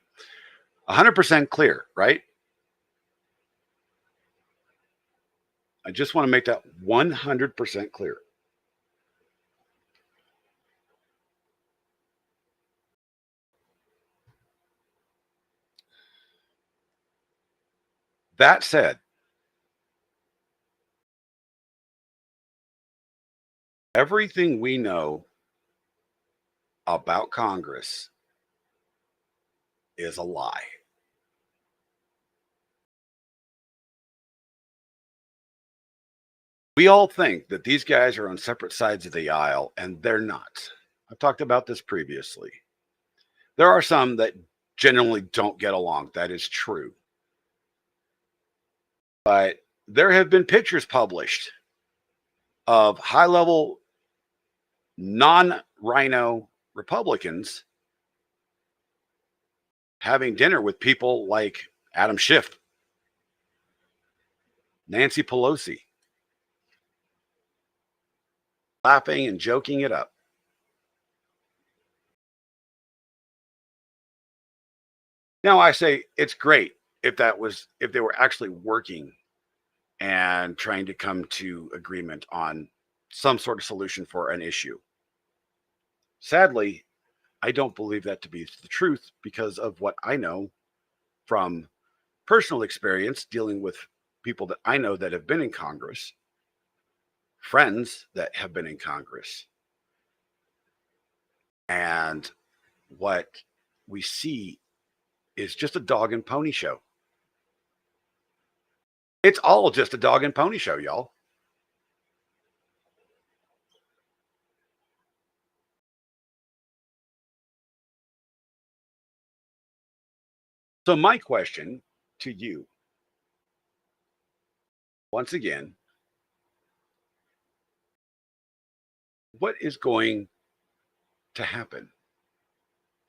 100% clear, right? I just want to make that 100% clear. That said, everything we know about Congress is a lie. We all think that these guys are on separate sides of the aisle, and they're not. I've talked about this previously. There are some that generally don't get along. That is true. But there have been pictures published of high-level non-rhino Republicans having dinner with people like Adam Schiff, Nancy Pelosi, laughing and joking it up. Now I say it's great if they were actually working and trying to come to agreement on some sort of solution for an issue. Sadly, I don't believe that to be the truth because of what I know from personal experience dealing with people that I know that have been in Congress, friends that have been in Congress. And what we see is just a dog and pony show. It's all just a dog and pony show, y'all. So my question to you, once again, what is going to happen?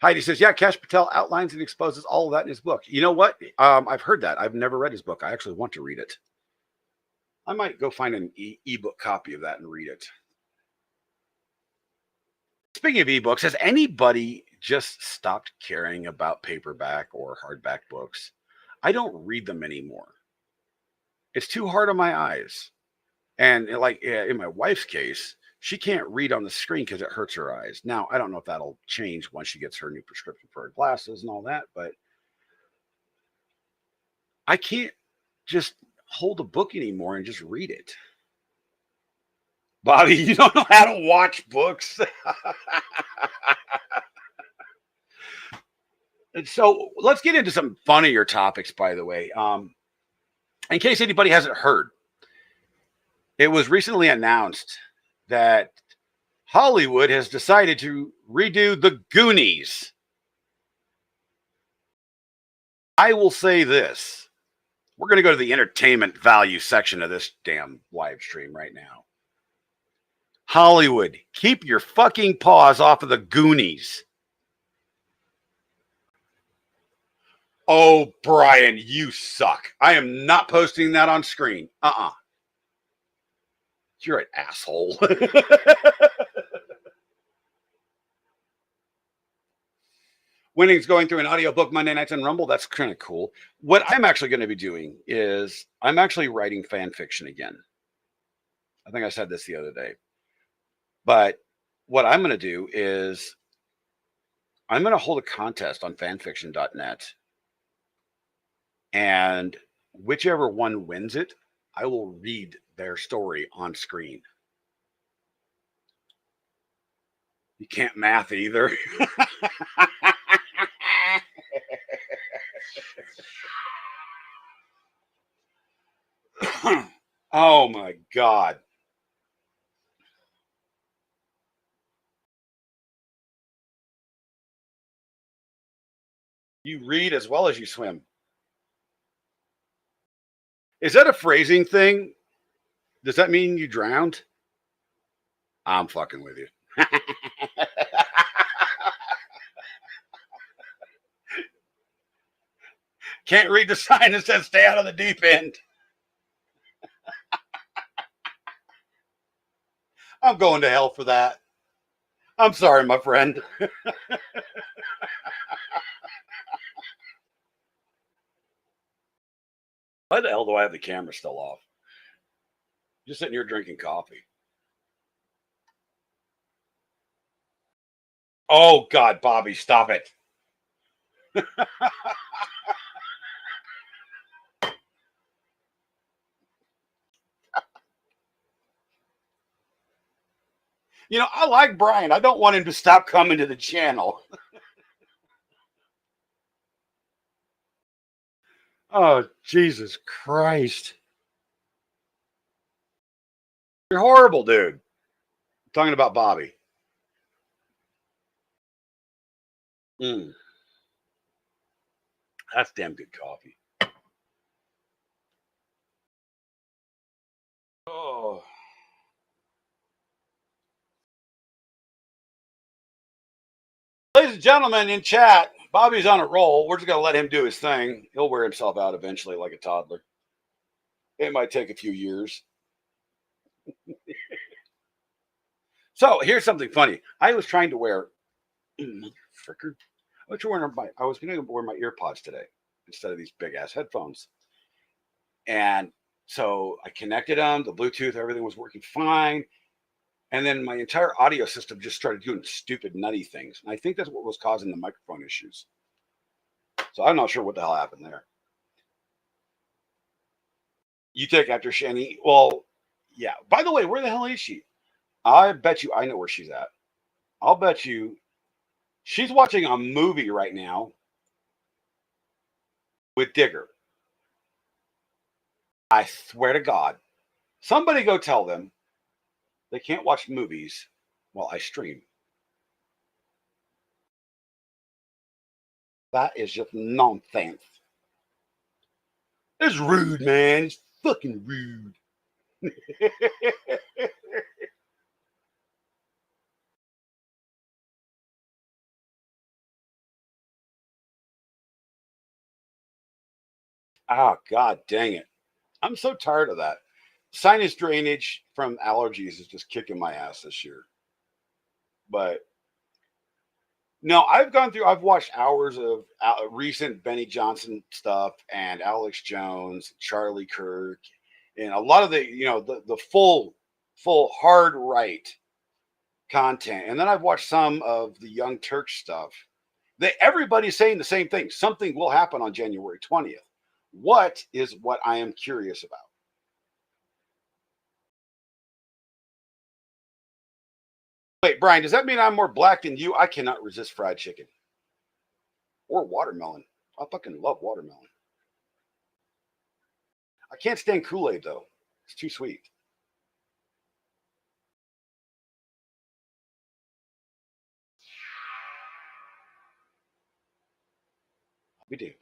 Heidi says, yeah, Cash Patel outlines and exposes all of that in his book. You know what? I've heard that. I've never read his book. I actually want to read it. I might go find an ebook copy of that and read it. Speaking of ebooks, has anybody just stopped caring about paperback or hardback books? I don't read them anymore. It's too hard on my eyes. And like in my wife's case, she can't read on the screen because it hurts her eyes. Now, I don't know if that'll change once she gets her new prescription for her glasses and all that, but I can't just hold a book anymore and just read it. Bobby, you don't know how to watch books. And so let's get into some funnier topics, by the way. In case anybody hasn't heard, it was recently announced that Hollywood has decided to redo The Goonies. I will say this. We're going to go to the entertainment value section of this damn live stream right now. Hollywood, keep your fucking paws off of The Goonies. Oh, Brian, you suck. I am not posting that on screen. You're an asshole. Winning's going through an audiobook Monday nights on Rumble. That's kind of cool. What I'm actually going to be doing is I'm actually writing fan fiction again. I think I said this the other day. But what I'm going to do is I'm going to hold a contest on fanfiction.net. And whichever one wins it, I will read their story on screen. You can't math either. Oh my God. You read as well as you swim. Is that a phrasing thing? Does that mean you drowned? I'm fucking with you. Can't read the sign that says stay out of the deep end. I'm going to hell for that. I'm sorry, my friend. Why the hell do I have the camera still off? Just sitting here drinking coffee. Oh, God, Bobby, stop it. You know, I like Brian. I don't want him to stop coming to the channel. Oh, Jesus Christ. You're horrible, dude. I'm talking about Bobby. That's damn good coffee. Oh. Ladies and gentlemen in chat, Bobby's on a roll. We're just going to let him do his thing. He'll wear himself out eventually like a toddler. It might take a few years. So here's something funny. I was trying to wear, fricker. I was going to wear my earpods today instead of these big ass headphones. And so I connected them, the Bluetooth, everything was working fine. And then my entire audio system just started doing stupid, nutty things. And I think that's what was causing the microphone issues. So I'm not sure what the hell happened there. You take after Shani. Well, yeah. By the way, where the hell is she? I bet you I know where she's at. I'll bet you she's watching a movie right now with Digger. I swear to God. Somebody go tell them they can't watch movies while I stream. That is just nonsense. It's rude, man. It's fucking rude. Oh, God dang it. I'm so tired of that. Sinus drainage from allergies is just kicking my ass this year. But no, I've watched hours of recent Benny Johnson stuff and Alex Jones, Charlie Kirk, and a lot of the full hard right content. And then I've watched some of the Young Turks stuff. Everybody's saying the same thing. Something will happen on January 20th. What I am curious about? Wait, Brian, does that mean I'm more black than you? I cannot resist fried chicken or watermelon. I fucking love watermelon. I can't stand Kool-Aid though. It's too sweet. I'll be damned.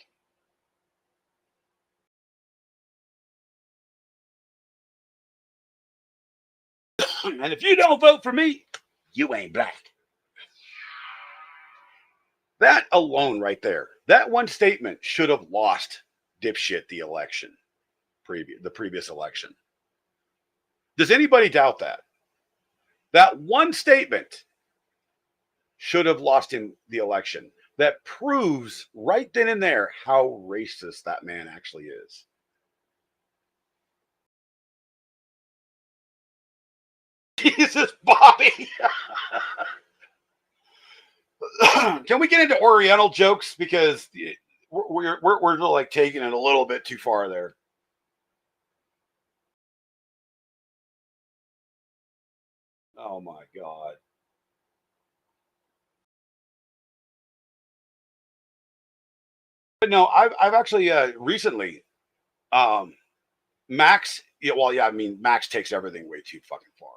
And if you don't vote for me, you ain't black. That alone right there, that one statement should have lost dipshit the election, the previous election. Does anybody doubt that? That one statement should have lost him the election. That proves right then and there how racist that man actually is. Jesus, Bobby. Can we get into Oriental jokes? Because we're like taking it a little bit too far there. Oh my God. But no, I've actually recently Max. Yeah, well, yeah, I mean Max takes everything way too fucking far.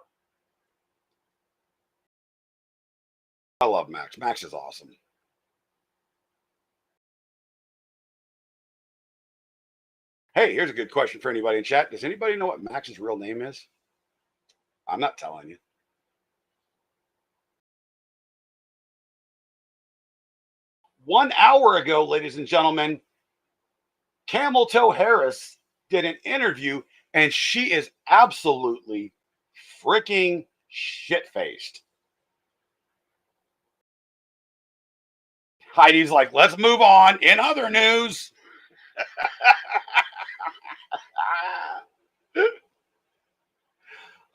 I love Max. Max is awesome. Hey, here's a good question for anybody in chat. Does anybody know what Max's real name is? I'm not telling you. One hour ago, ladies and gentlemen, Camel Toe Harris did an interview, and she is absolutely freaking shit-faced. Heidi's like, let's move on. In other news.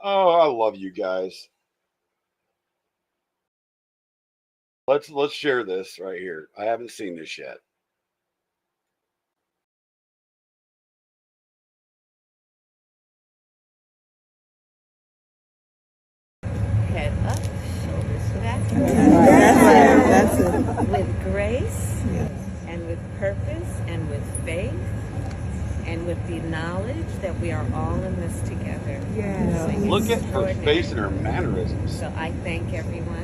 Oh, I love you guys. Let's share this right here. I haven't seen this yet. Head up, shoulders back. That's it. With grace and with purpose and with faith and with the knowledge that we are all in this together. Yes. So Look at her extraordinary. face and her mannerisms. So I thank everyone.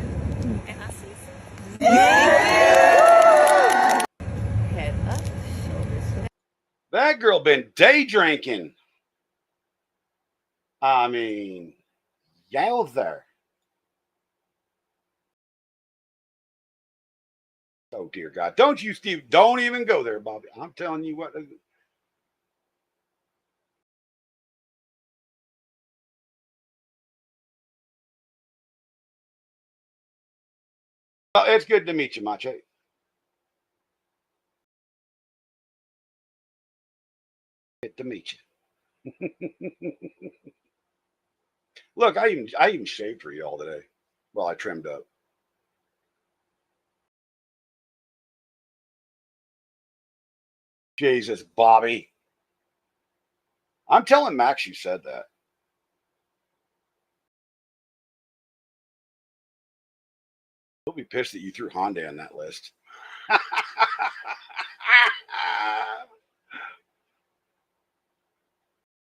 And I'll see you soon. Head up, shoulders back. That girl been day drinking. I mean, yowzer. Oh dear God! Don't you, Steve? Don't even go there, Bobby. I'm telling you what. Well, it's good to meet you, Mache. Good to meet you. Look, I even shaved for y'all today. Well, I trimmed up. Jesus, Bobby. I'm telling Max you said that. He'll be pissed that you threw Honda on that list.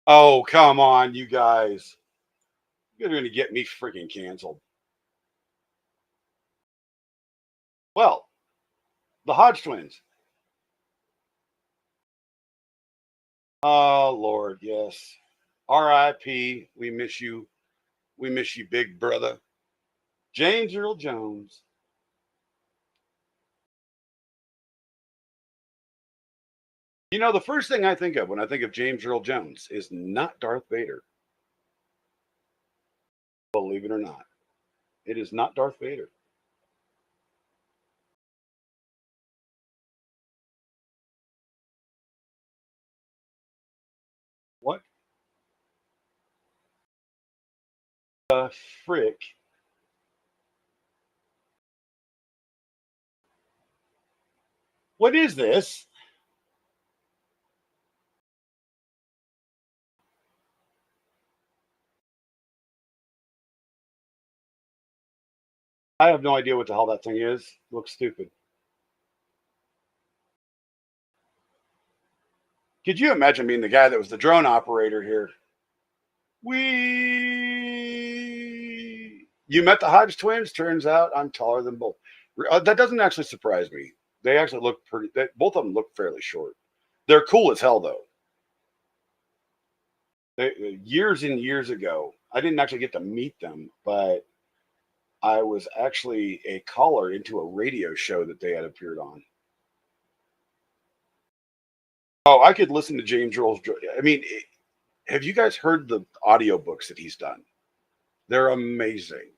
Oh, come on, you guys. You're going to get me freaking canceled. Well, the Hodge twins. Oh Lord, yes. R.I.P. We miss you. We miss you, big brother. James Earl Jones. You know, the first thing I think of when I think of James Earl Jones is not Darth Vader. Believe it or not, it is not Darth Vader. What the frick? What is this? I have no idea what the hell that thing is. Looks stupid. Could you imagine being the guy that was the drone operator here? You met the Hodge twins. Turns out I'm taller than both. That doesn't actually surprise me. They actually look pretty. Both of them look fairly short. They're cool as hell, though. Years and years ago, I didn't actually get to meet them, but I was actually a caller into a radio show that they had appeared on. Oh, I could listen to James Earl. I mean, have you guys heard the audiobooks that he's done? They're amazing.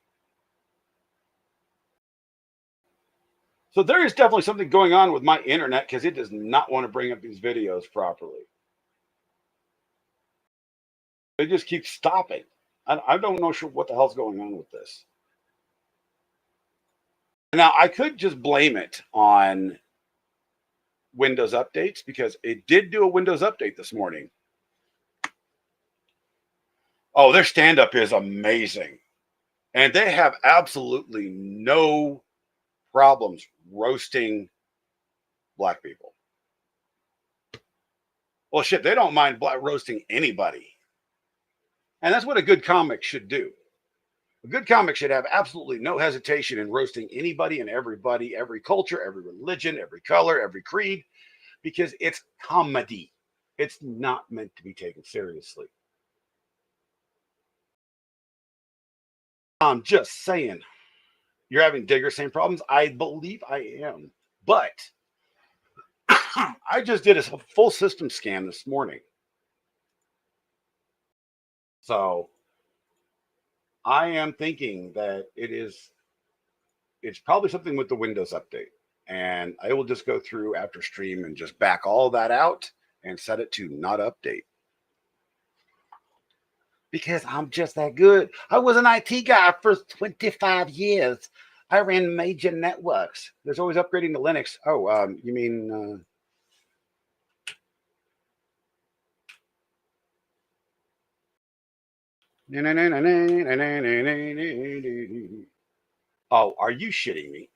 So there is definitely something going on with my internet because it does not want to bring up these videos properly. They just keep stopping. I don't know sure what the hell's going on with this. Now, I could just blame it on Windows updates because it did do a Windows update this morning. Oh, their stand-up is amazing. And they have absolutely no problems roasting black people. Well, shit, they don't mind roasting anybody. And that's what a good comic should do. A good comic should have absolutely no hesitation in roasting anybody and everybody, every culture, every religion, every color, every creed, because it's comedy. It's not meant to be taken seriously. I'm just saying, you're having Digger same problems. I believe I am, but I just did a full system scan this morning. So I am thinking that it's probably something with the Windows update. And I will just go through after stream and just back all that out and set it to not update. Because I'm just that good. I was an IT guy for 25 years. I ran major networks. There's always upgrading to Linux. Oh, you mean... Oh, are you shitting me?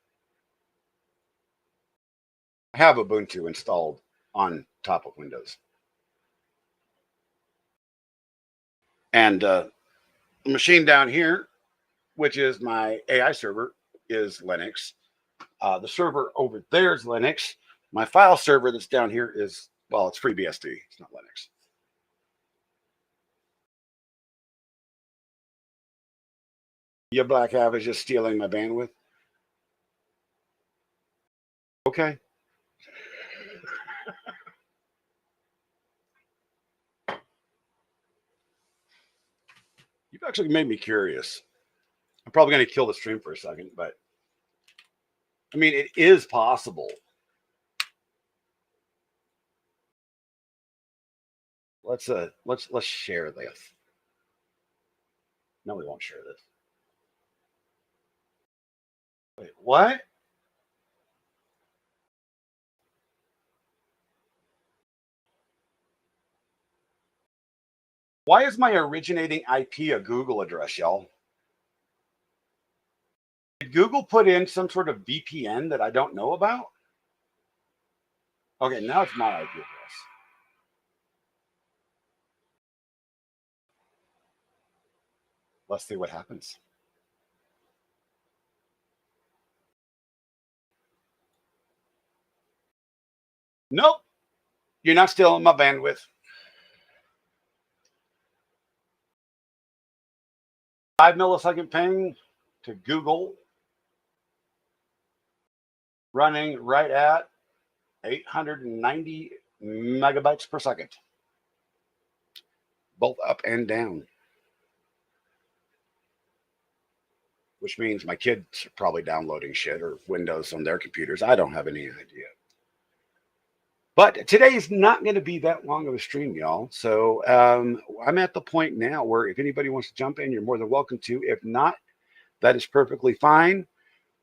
I have Ubuntu installed on top of Windows. And the machine down here, which is my AI server, is Linux. The server over there is Linux. My file server that's down here is, well, it's FreeBSD. It's not Linux. Your black half is just stealing my bandwidth. Okay. You've actually made me curious. I'm probably going to kill the stream for a second, but I mean, it is possible. Let's share this. No, we won't share this. Wait, what? Why is my originating IP a Google address, y'all? Did Google put in some sort of VPN that I don't know about? Okay, now it's my IP address. Let's see what happens. Nope. You're not stealing my bandwidth. 5-millisecond ping to Google, running right at 890 megabytes per second, both up and down. Which means my kids are probably downloading shit or Windows on their computers. I don't have any idea. But today's not going to be that long of a stream, y'all. So I'm at the point now where if anybody wants to jump in, you're more than welcome to. If not, that is perfectly fine.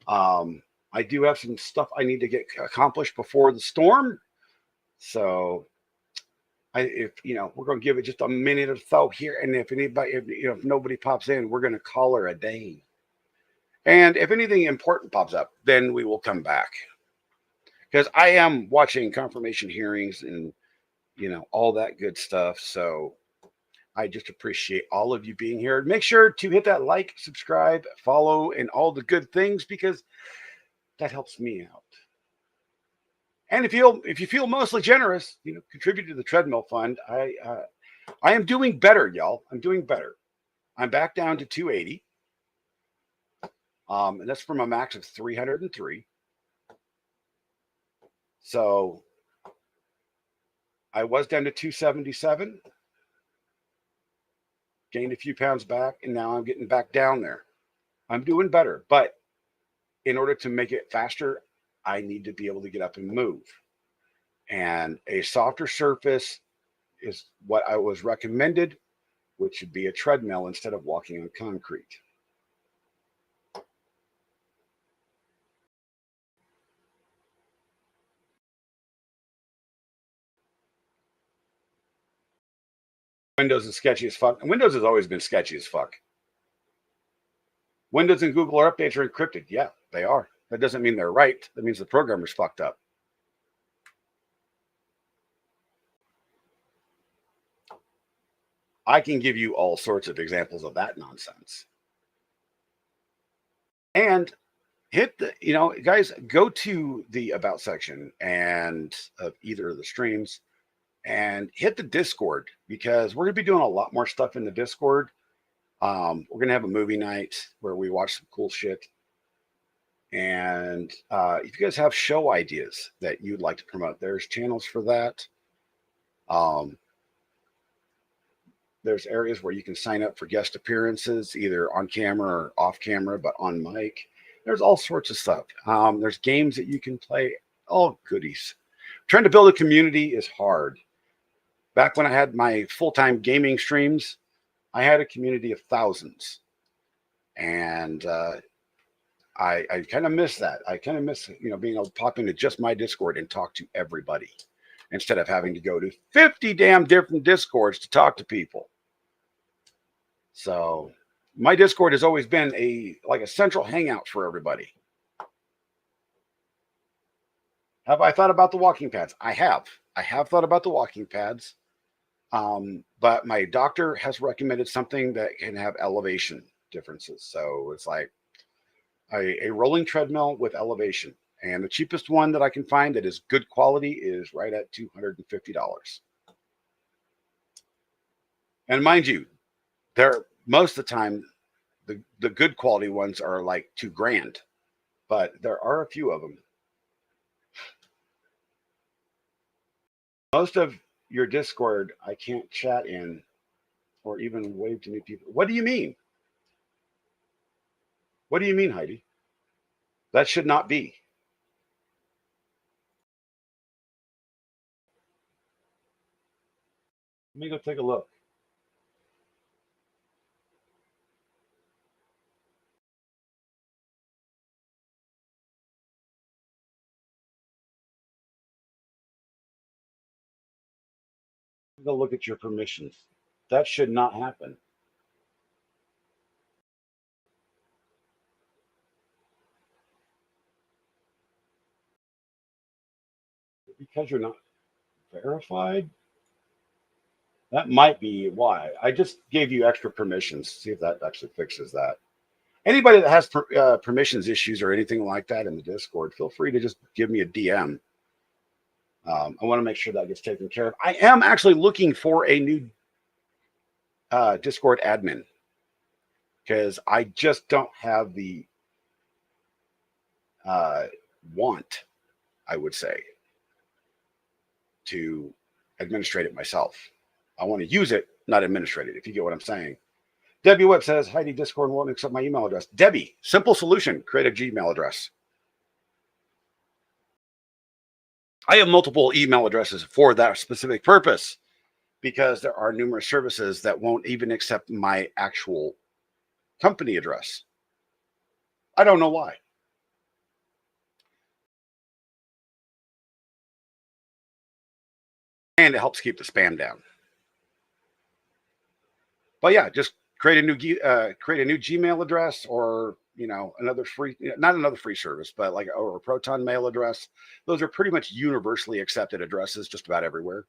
I do have some stuff I need to get accomplished before the storm. So we're going to give it just a minute or so here. And if anybody, if nobody pops in, we're going to call her a day. And if anything important pops up, then we will come back. Because I am watching confirmation hearings and, all that good stuff. So I just appreciate all of you being here. Make sure to hit that like, subscribe, follow, and all the good things, because that helps me out. And if you feel mostly generous, contribute to the treadmill fund. I am doing better, y'all. I'm doing better. I'm back down to 280. And that's from a max of 303. So I was down to 277, gained a few pounds back, and now I'm getting back down there. I'm doing better, but in order to make it faster, I need to be able to get up and move. And a softer surface is what I was recommended, which should be a treadmill instead of walking on concrete. Windows is sketchy as fuck. And Windows has always been sketchy as fuck. Windows and Google updates are encrypted. Yeah, they are. That doesn't mean they're right. That means the programmer's fucked up. I can give you all sorts of examples of that nonsense. And hit the, guys, go to the About section and of either of the streams and hit the Discord, because we're going to be doing a lot more stuff in the Discord. We're going to have a movie night where we watch some cool shit. And if you guys have show ideas that you'd like to promote, there's channels for that. There's areas where you can sign up for guest appearances, either on camera or off camera, but on mic. There's all sorts of stuff. There's games that you can play, all goodies. Trying to build a community is hard. Back when I had my full-time gaming streams, I had a community of thousands. And I kind of miss that. I kind of miss, being able to pop into just my Discord and talk to everybody instead of having to go to 50 damn different Discords to talk to people. So my Discord has always been like a central hangout for everybody. Have I thought about the walking pads? I have. I have thought about the walking pads. But my doctor has recommended something that can have elevation differences. So it's like a rolling treadmill with elevation. And the cheapest one that I can find that is good quality is right at $250. And mind you, most of the time, the good quality ones are like $2,000, but there are a few of them. Most of your Discord, I can't chat in or even wave to new people. What do you mean? What do you mean, Heidi? That should not be. Let me go take a look. Go look at your permissions. That should not happen. Because you're not verified? That might be why. I just gave you extra permissions. See if that actually fixes that. Anybody that has permissions issues or anything like that in the Discord, feel free to just give me a DM. I want to make sure that gets taken care of. I am actually looking for a new Discord admin. because I just don't have the want, I would say, to administrate it myself. I want to use it, not administrate it, if you get what I'm saying. Debbie Webb says, Heidi, Discord won't accept my email address. Debbie, simple solution, create a Gmail address. I have multiple email addresses for that specific purpose because there are numerous services that won't even accept my actual company address. I don't know why. And it helps keep the spam down. But yeah, just create a new Gmail address, or another free, not another free service, but like a Proton Mail address. Those are pretty much universally accepted addresses just about everywhere.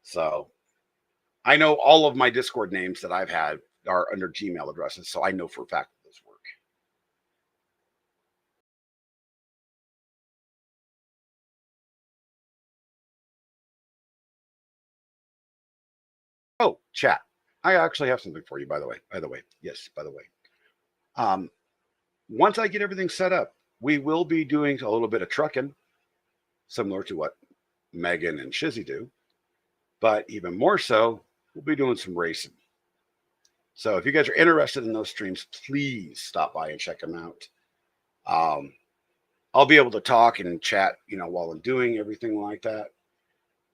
So I know all of my Discord names that I've had are under Gmail addresses, so I know for a fact that those work. Oh, chat. I actually have something for you, by the way. Yes, by the way. Once I get everything set up, we will be doing a little bit of trucking, similar to what Megan and Shizzy do. But even more so, we'll be doing some racing. So if you guys are interested in those streams, please stop by and check them out. I'll be able to talk and chat, while I'm doing everything like that.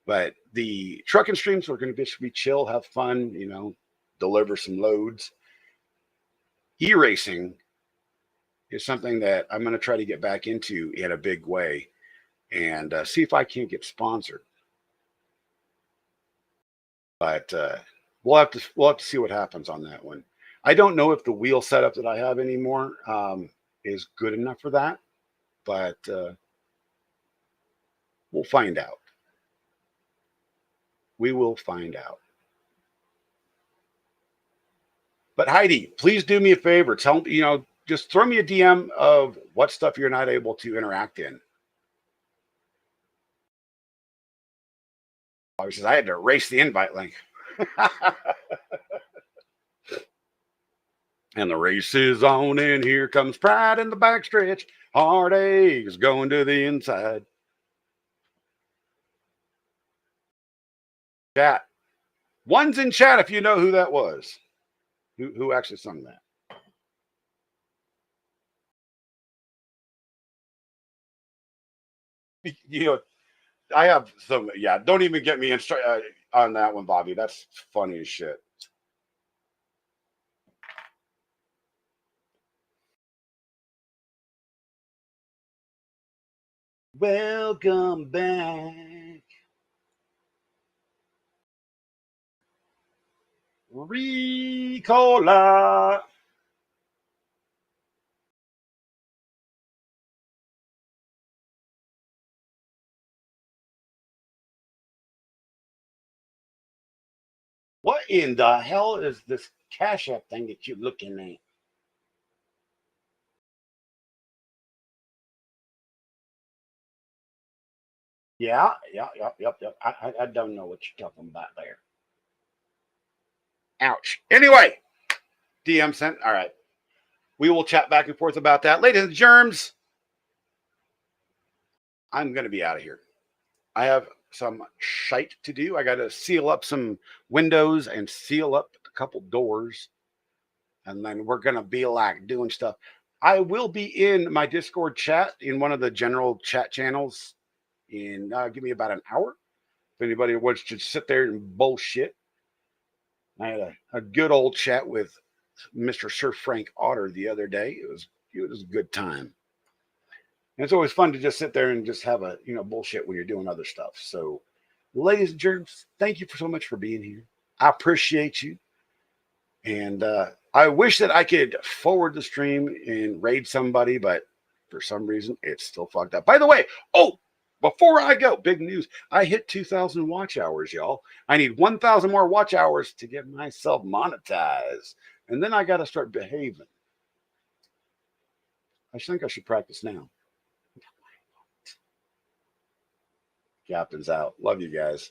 But the trucking streams are going to be chill, have fun, deliver some loads. E-racing is something that I'm going to try to get back into in a big way, and see if I can't get sponsored. But we'll have to see what happens on that one. I don't know if the wheel setup that I have anymore is good enough for that, but we'll find out. We will find out. But Heidi, please do me a favor. Tell me, just throw me a DM of what stuff you're not able to interact in. I says I had to erase the invite link. And the race is on, and here comes pride in the backstretch. Heartache is going to the inside. Chat. One's in chat if you know who that was. Who actually sung that. I have some, don't even get me on that one, Bobby. That's funny as shit. Welcome back. Ricola. What in the hell is this Cash App thing that you're looking at? Yep. I don't know what you're talking about there. Ouch. Anyway, DM sent. All right. We will chat back and forth about that. Ladies and germs, I'm going to be out of here. I have some shite to do. I got to seal up some windows and seal up a couple doors. And then we're going to be like doing stuff. I will be in my Discord chat in one of the general chat channels in give me about an hour. If anybody wants to sit there and bullshit. I had a good old chat with Mr. Sir Frank Otter the other day. It was a good time. And it's always fun to just sit there and just have a bullshit when you're doing other stuff. So, ladies and germs, thank you so much for being here. I appreciate you. And I wish that I could forward the stream and raid somebody, but for some reason it's still fucked up. By the way, before I go, big news. I hit 2,000 watch hours, y'all. I need 1,000 more watch hours to get myself monetized. And then I got to start behaving. I think I should practice now. Captain's out. Love you guys.